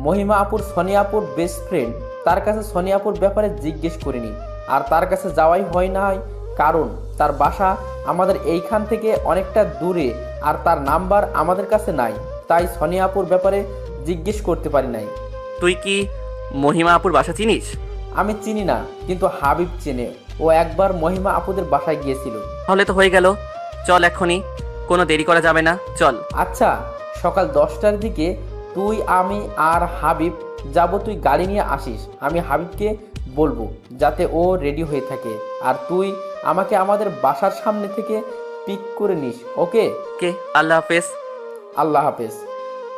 মহিমা আপুর সোনিয়াপুর বেস্ট ফ্রেন্ড, তার কাছে সোনিয়াপুর ব্যাপারে জিজ্ঞেস করিনি। আর তার কাছে যাওয়াই হয় নাই, কারণ তার বাসা আমাদের এইখান থেকে অনেকটা দূরে, আর তার নাম্বার আমাদের কাছে নাই, তাই সোনিয়াপুর ব্যাপারে জিজ্ঞেস করতে পারি নাই। তুই কি মহিমা আপুর বাসা চিনিস? আমি চিনি না, কিন্তু হাবিব চেনে। ও একবার মহিমা আপুদের বাসায় গিয়েছিল। তাহলে তো হয়ে গেল, চল এখনই, কোনো দেরি করা যাবে না, চল। আচ্ছা, সকাল 10টার দিকে তুই, আমি আর হাবিব যাব। তুই গাড়ি নিয়ে আসিস, আমি হাবিবকে বলবো যাতে ও রেডি হয়ে থাকে, আর তুই আমাকে আমাদের বাসার সামনে থেকে পিক করে নিস। ওকে? কে? আল্লাহ হাফেজ। আল্লাহ হাফেজ।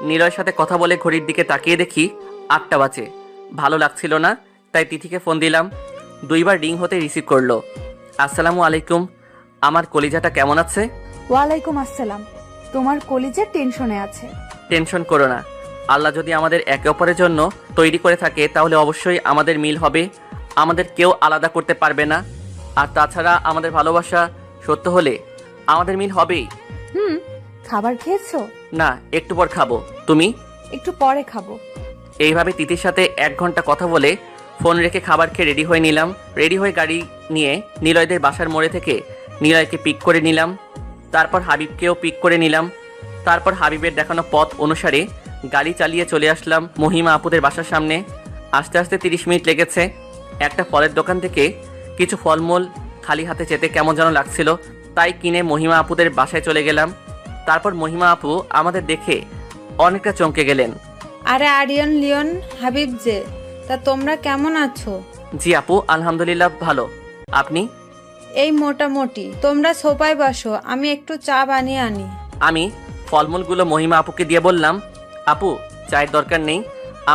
নিলয়ের সাথে কথা বলে ঘড়ির দিকে তাকিয়ে দেখি 8টা বাজে। ভালো লাগছিল না, তাই তিথিকে ফোন দিলাম। 2বার রিং হতে রিসিভ করলো। আসসালামু আলাইকুম, আমার কলিজাটা কেমন আছে? ওয়ালাইকুম আসসালাম। তোমার কলিজা টেনশনে আছে। টেনশন করো না, আল্লাহ যদি আমাদের একে অপরের জন্য তৈরি করে থাকে তাহলে অবশ্যই আমাদের মিল হবে, আমাদের কেউ আলাদা করতে পারবে না। আর তাছাড়া আমাদের ভালোবাসা সত্য হলে আমাদের মিল হবেই। খাবার খেয়েছো? না, একটু পর খাবো। তুমি? একটু পরে খাবো। এইভাবে তিথির সাথে 1 ঘন্টা কথা বলে ফোন রেখে খাবার খেয়ে রেডি হয়ে নিলাম। রেডি হয়ে গাড়ি নিয়ে নিলয়দের বাসার মোড়ে থেকে নিলয়কে পিক করে নিলাম। তারপর হাবিবকেও পিক করে নিলাম। তারপর হাবিবের দেখানো পথ অনুসারে গাড়ি চালিয়ে চলে আসলাম মহিমা আপুদের বাসার সামনে। আস্তে আস্তে 30 মিনিট লেগেছে। একটা ফলের দোকান থেকে কিছু ফলমূল খালি হাতে যেতে কেমন যেন লাগছিল, তাই কিনে মহিমা আপুদের বাসায় চলে গেলাম। তারপর মহিমা আপু আমাদের দেখে অনেকটা চমকে গেলেন। আরে আরিয়ান, লিওন, হাবিব যে, তা তোমরা কেমন আছো? জি আপু, আলহামদুলিল্লাহ ভালো। আপনি? এই মোটামুটি। তোমরা সোফায় বসো, আমি একটু চা বানিয়ে আনি। আমি ফলমূলগুলো মহিমা আপুকে দিয়ে বললাম, আপু চায়ের দরকার নেই,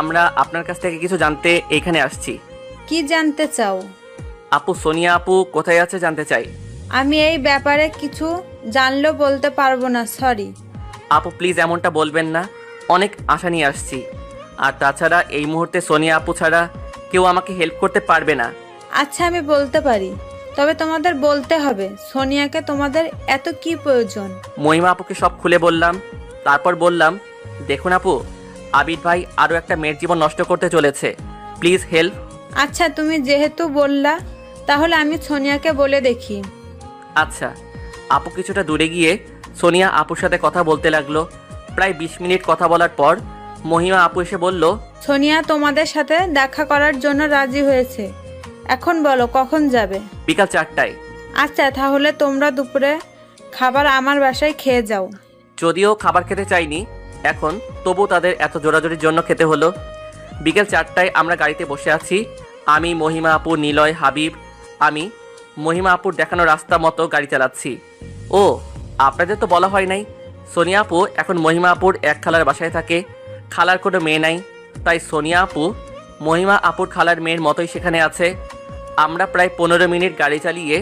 আমরা আপনার কাছ থেকে কিছু জানতে এইখানে আসছি। কি জানতে চাও? আপু সোনিয়া আপু কোথায় আছে জানতে চাই। আমি এই ব্যাপারে কিছু জানলেও বলতে পারবো না, সরি। আপু প্লিজ এমনটা বলবেন না, অনেক আশা নিয়ে আসছি। আর তাছাড়া এই মুহূর্তে সোনিয়া আপু ছাড়া কেউ আমাকে হেল্প করতে পারবে না। আচ্ছা আমি বলতে পারি, তবে তোমাদের বলতে হবে সোনিয়াকে তোমাদের এত কি প্রয়োজন। মহিমা আপুকে সব খুলে বললাম। তারপর বললাম, দেখুন আপু, আবির ভাই আরও একটা মেয়ের জীবন নষ্ট করতে চলেছে, প্লিজ হেল্প। আচ্ছা তুমি যেহেতু বললা, তাহলে আমি সোনিয়াকে বলে দেখি। আচ্ছা। আপু কিছুটা দূরে গিয়ে সোনিয়া আপুর সাথে কথা বলতে লাগলো। প্রায় 20 মিনিট কথা বলার পর মহিমা আপু এসে বলল, সোনিয়া তোমাদের সাথে দেখা করার জন্য রাজি হয়েছে। এখন বলো কখন যাবে? বিকাল 4টায়। আচ্ছা তাহলে তোমরা দুপুরে খাবার আমার বাসায় খেয়ে যাও। যদিও খাবার খেতে চাইনি এখন, তবু তাদের এত জোরাজোরির জন্য খেতে হলো। বিকেল 4টায় আমরা গাড়িতে বসে আছি, আমি, মহিমা আপু, নিলয়, হাবিব। আমি মহিমা আপুর দেখানো রাস্তা মতো গাড়ি চালাচ্ছি। ও আপনাদের তো বলা হয় নাই, সোনিয়া আপু এখন মহিমা আপুর এক খালার বাসায় থাকে। খালার কোনো মেয়ে নাই, তাই সোনিয়া আপু মহিমা আপুর খালার মেয়ের মতোই সেখানে আছে। আমরা প্রায় 15 মিনিট গাড়ি চালিয়ে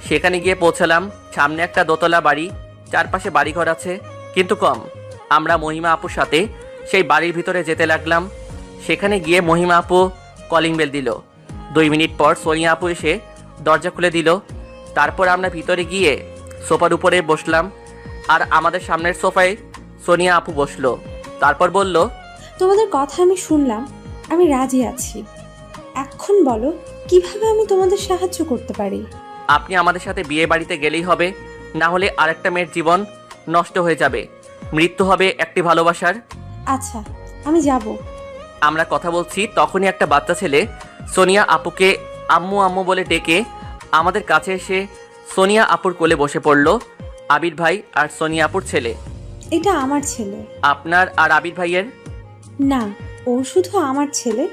সেখানে গিয়ে পৌঁছালাম। সামনে একটা দোতলা বাড়ি, চারপাশে বাড়িঘর আছে কিন্তু কম। আমরা মহিমা আপুর সাথে সেই বাড়ির ভিতরে যেতে লাগলাম। সেখানে গিয়ে মহিমা আপু কলিং বেল দিল। 2 মিনিট পর সোনিয়া আপু এসে দরজা খুলে দিল। তারপর আমরা ভিতরে গিয়ে সোফার উপরে বসলাম, আর আমাদের সামনের সোফায় সোনিয়া আপু বসলো। তারপর বলল, তোমাদের কথা আমি শুনলাম, আমি রাজি আছি। এখন বলো কিভাবে আমি তোমাদের সাহায্য করতে পারি? আপনি আমাদের সাথে বিয়ে বাড়িতে গেলেই হবে, না হলে আরেকটা মেয়ের জীবন নষ্ট হয়ে যাবে, মৃত্যু হবে একটি ভালোবাসার। আচ্ছা আমি যাব। আমরা কথা বলছি তখনই একটা বাচ্চা ছেলে সোনিয়া আপুকে আম্মু আম্মু বলে ডেকে আমাদের কাছে এসে সোনিয়া আপুর কোলে বসে পড়ল। আবির ভাই আর সোনিয়া আপুর ছেলে। এটা আমার ছেলে। আপনার আর আবির ভাইয়ের? না, ও শুধু আমার ছেলে।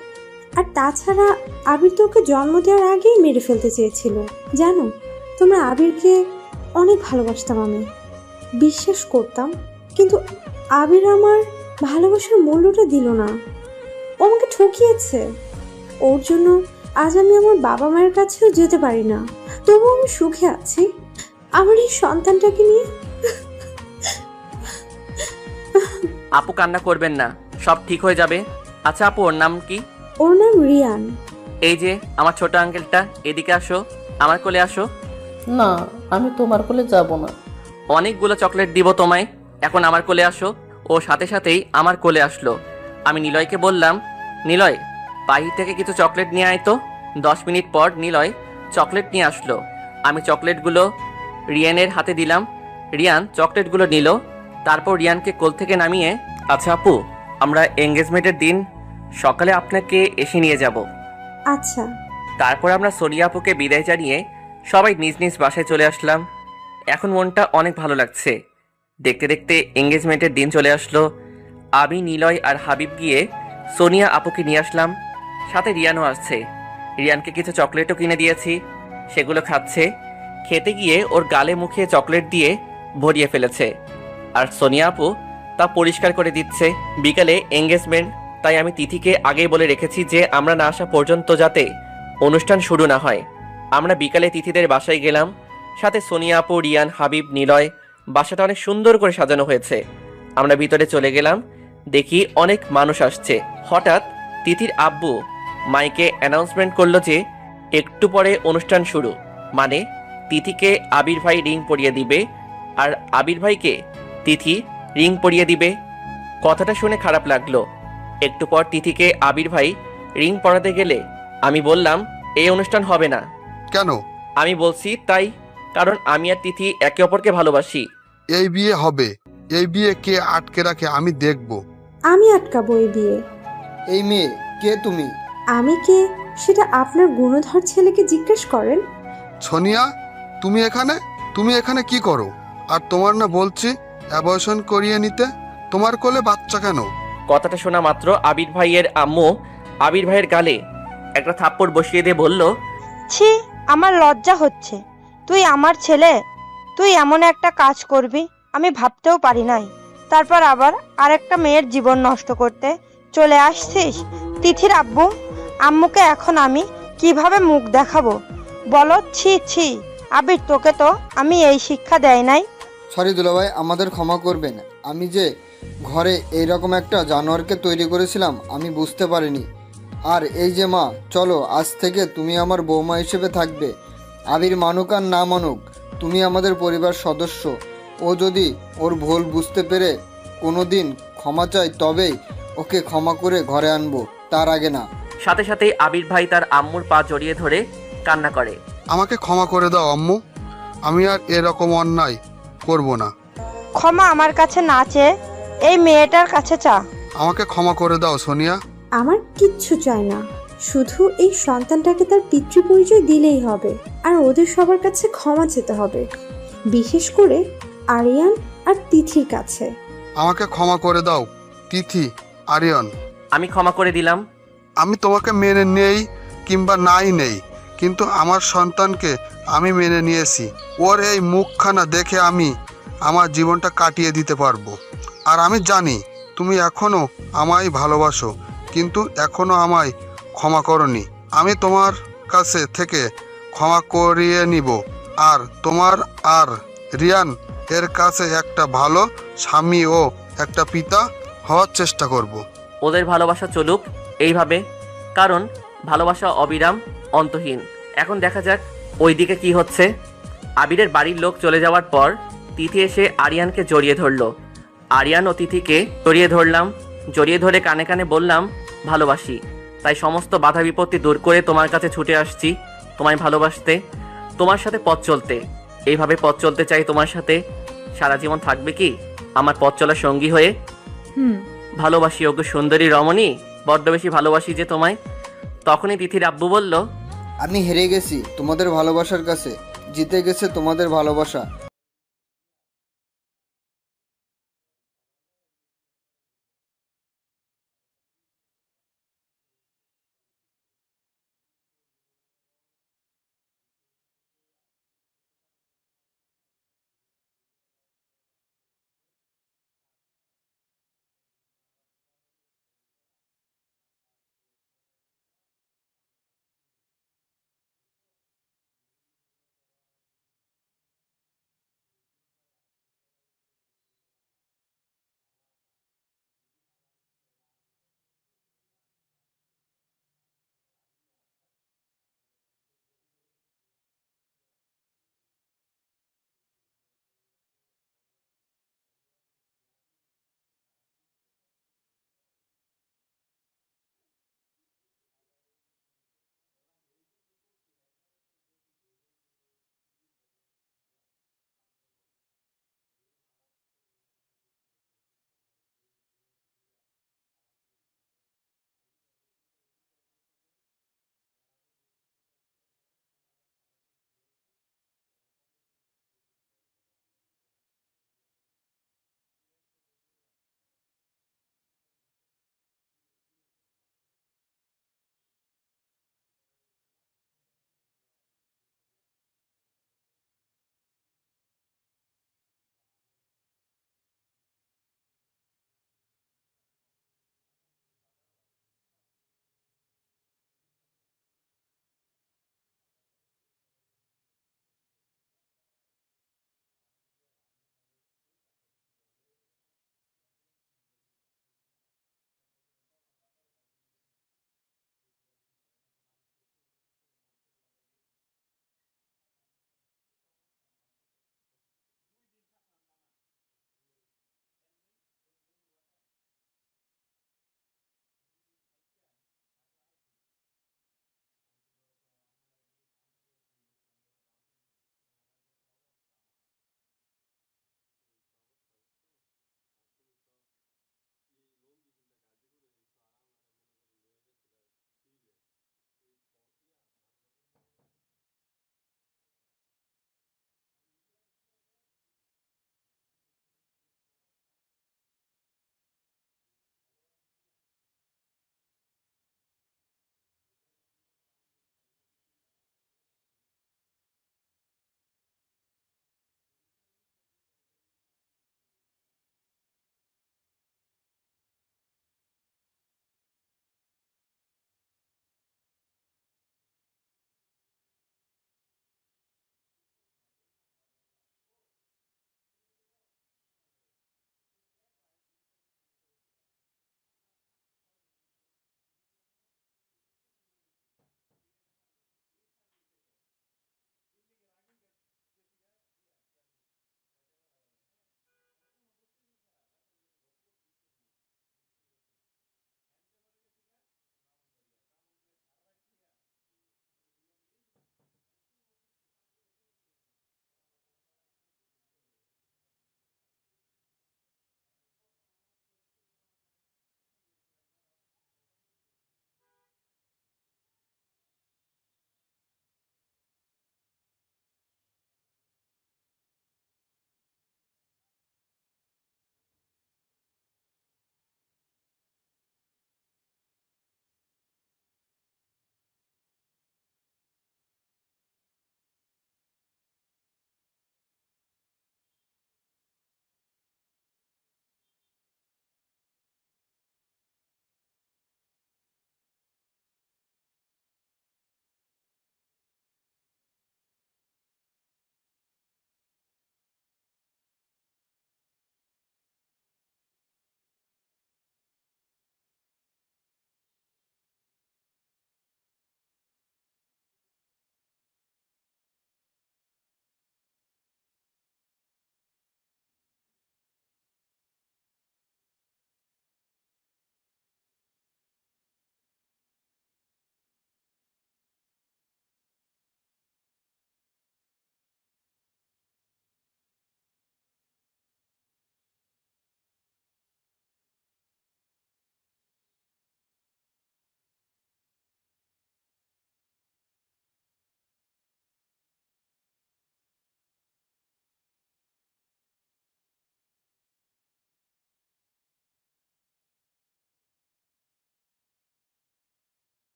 আর তাছাড়া আবির তোকে জন্ম দেওয়ার আগেই মেরে ফেলতে চেয়েছিল। জানো, তোমরা আবিরকে অনেক ভালোবাসতাম, আমি বিশ্বাস করতাম, কিন্তু আবির আমার ভালোবাসার মূল্যটা দিল না। ও আমাকে ঠকিয়েছে। ওর জন্য আজ আমি আমার বাবা মায়ের কাছেও যেতে পারি না, তবু আমি সুখে আছি আমার এই সন্তানটাকে নিয়ে। আপু কান্না করবেন না, সব ঠিক হয়ে যাবে। আচ্ছা আপু, ওর নাম কি? ওর নাম রিয়ান। এই যে আমার ছোট আঙ্কেলটা, এদিকে আসো, আমার কোলে আসো। না, আমি তোমার কোলে যাব না। অনেকগুলো চকলেট দিব তোমায়, এখন আমার কোলে আসো। ও সাথে সাথেই আমার কোলে আসলো। আমি নিলয়কে বললাম, নিলয় বাহির থেকে কিছু চকলেট নিয়ে আয় তো। 10 মিনিট পর নিলয় চকলেট নিয়ে আসলো। আমি চকলেটগুলো রিয়ানের হাতে দিলাম। রিয়ান চকলেটগুলো নিল। তারপর রিয়ানকে কোল থেকে নামিয়ে, আচ্ছা আপু, আমরা এঙ্গেজমেন্টের দিন সকালে আপনাকে এসে নিয়ে যাব। আচ্ছা। তারপর আমরা সোনিয়া আপুকে বিদায় জানিয়ে সবাই নিজ নিজ বাসায় চলে আসলাম। এখন মনটা অনেক ভালো লাগছে। দেখতে দেখতে এঙ্গেজমেন্টের দিন চলে আসলো। আমি, নিলয় আর হাবিব গিয়ে সোনিয়া আপুকে নিয়ে আসলাম। সাথে রিয়ানও আসছে। রিয়ানকে কিছু চকলেটও কিনে দিয়েছি, সেগুলো খাচ্ছে। খেতে গিয়ে ওর গালে মুখে চকলেট দিয়ে ভরিয়ে ফেলেছে, আর সোনিয়া আপু তা পরিষ্কার করে দিচ্ছে। বিকালে এঙ্গেজমেন্ট, তাই আমি তিথিকে আগেই বলে রেখেছি যে আমরা না আসা পর্যন্ত যাতে অনুষ্ঠান শুরু না হয়। আমরা বিকালে তিথিদের বাসায় গেলাম, সাথে সোনিয়া আপু, রিয়ান, হাবিব, নিলয়। বাসাটা অনেক সুন্দর করে সাজানো হয়েছে। আমরা ভিতরে চলে গেলাম, দেখি অনেক মানুষ আসছে। হঠাৎ তিথির আব্বু মাইকে অ্যানাউন্সমেন্ট করলো যে একটু পরে অনুষ্ঠান শুরু, মানে তিথিকে আবির ভাই রিং পরিয়ে দিবে, আর আবির ভাইকে তিথি রিং পরিয়ে দিবে। কথাটা শুনে খারাপ লাগলো। একটু পর তিথিকে আবির ভাই রিং পরাতে গেলে আমি বললাম, এই অনুষ্ঠান হবে না। কেন? আমি বলছি তাই, কারণ আমি আর তিথি একে অপরকে ভালোবাসি। এই বিয়ে হবে, এই বিয়ে কে আটকে রাখে আমি দেখব। আমি আটকাবো এই বিয়ে। এই মেয়ে কে তুমি? আমি কে সেটা আপনার গুণধর ছেলেকে জিজ্ঞেস করেন। সোনিয়া, তুমি এখানে কি করো? আর তোমার না বলছি অ্যাবর্শন করিয়ে নিতে, তোমার কোলে বাচ্চা কেন? কথাটা শোনা মাত্র আবির ভাইয়ের আম্মু আবির ভাইয়ের গালে একটা থাপ্পড় বসিয়ে দিয়ে বলল, ছি, আমার লজ্জা হচ্ছে। তুই আমার ছেলে, তুই এমন একটা কাজ করবি আমি ভাবতেও পারি নাই। তারপর আবার আরেকটা মেয়ের জীবন নষ্ট করতে চলে আসছিস। তিথির আম্মুকে এখন আমি কিভাবে মুখ দেখাবো বলো? ছি ছি, আবির তোকে তো আমি এই শিক্ষা দেয় নাই। সরি দুলাভাই, আমাদের ক্ষমা করবেন। আমি যে ঘরে এইরকম একটা জানোয়ারকে তৈরি করেছিলাম আমি বুঝতে পারিনি। আর এই যে মা, চলো আজ থেকে তুমি আমার বৌমা হিসেবে থাকবে। আবির মানুক আর না মানুক, তুমি আমাদের পরিবার সদস্য। ও যদি ওর ভুল বুঝতে পেরে কোনো দিন ক্ষমা চায় তবেই ওকে ক্ষমা করে ঘরে আনবো, তার আগে না। সাথে সাথেই আবির ভাই তার আম্মুর পা জড়িয়ে ধরে কান্না করে। আমাকে ক্ষমা করে দাও আম্মু, আমি আর এরকম অন্যায় করব না। ক্ষমা আমার কাছে না চেয়ে এই মেয়েটার কাছে চা। আমাকে ক্ষমা করে দাও সোনিয়া। আমার কিচ্ছু চাই না, শুধু এই সন্তানটাকে তার পিতৃ পরিচয় দিলেই হবে। আর ওদের সবার কাছে ক্ষমা চেতে হবে, বিশেষ করে আরিয়ান আর তিথির কাছে। আমাকে ক্ষমা করে দাও তিথি, আরিয়ান। আমি ক্ষমা করে দিলাম। আমি তোমাকে মেনে নেই কিংবা নাই নেই, কিন্তু আমার সন্তানকে আমি মেনে নিয়েছি। ওর এই মুখখানা দেখে আমি আমার জীবনটা কাটিয়ে দিতে পারবো। আর আমি জানি তুমি এখনো আমায় ভালোবাসো, কিন্তু এখনো আমায় ক্ষমা করনি। আমি তোমার কাছে থেকে ক্ষমা করিয়ে নিব, আর তোমার আর রিয়ান এর কাছে একটা ভালো স্বামী ও একটা পিতা হওয়ার চেষ্টা করব। ওদের ভালোবাসা চলুক এইভাবে, কারণ ভালোবাসা অবিরাম, অন্তহীন। এখন দেখা যাক ওইদিকে কি হচ্ছে। আবিরের বাড়ির লোক চলে যাওয়ার পর তিথি এসে আরিয়ানকে জড়িয়ে ধরলো। আরিয়ান ও তিথিকে জড়িয়ে ধরলাম, জড়িয়ে ধরে কানে কানে বললাম ভালোবাসি। তাই সমস্ত বাধা বিপত্তি দূর করে তোমার কাছে ছুটে আসছি, তোমায় ভালোবাসতে, তোমার সাথে পথ চলতে। এইভাবে পথ চলতে চাই তোমার সাথে। সারা জীবন থাকবে কি আমার পথ চলার সঙ্গী হয়ে? ভালোবাসি ওগো সুন্দরী রমণী, বড্ড বেশি ভালোবাসি যে তোমায়। তখনই তিথির আব্বু বলল, আমি হেরে গেছি তোমাদের ভালোবাসার কাছে, জিতে গেছে তোমাদের ভালোবাসা।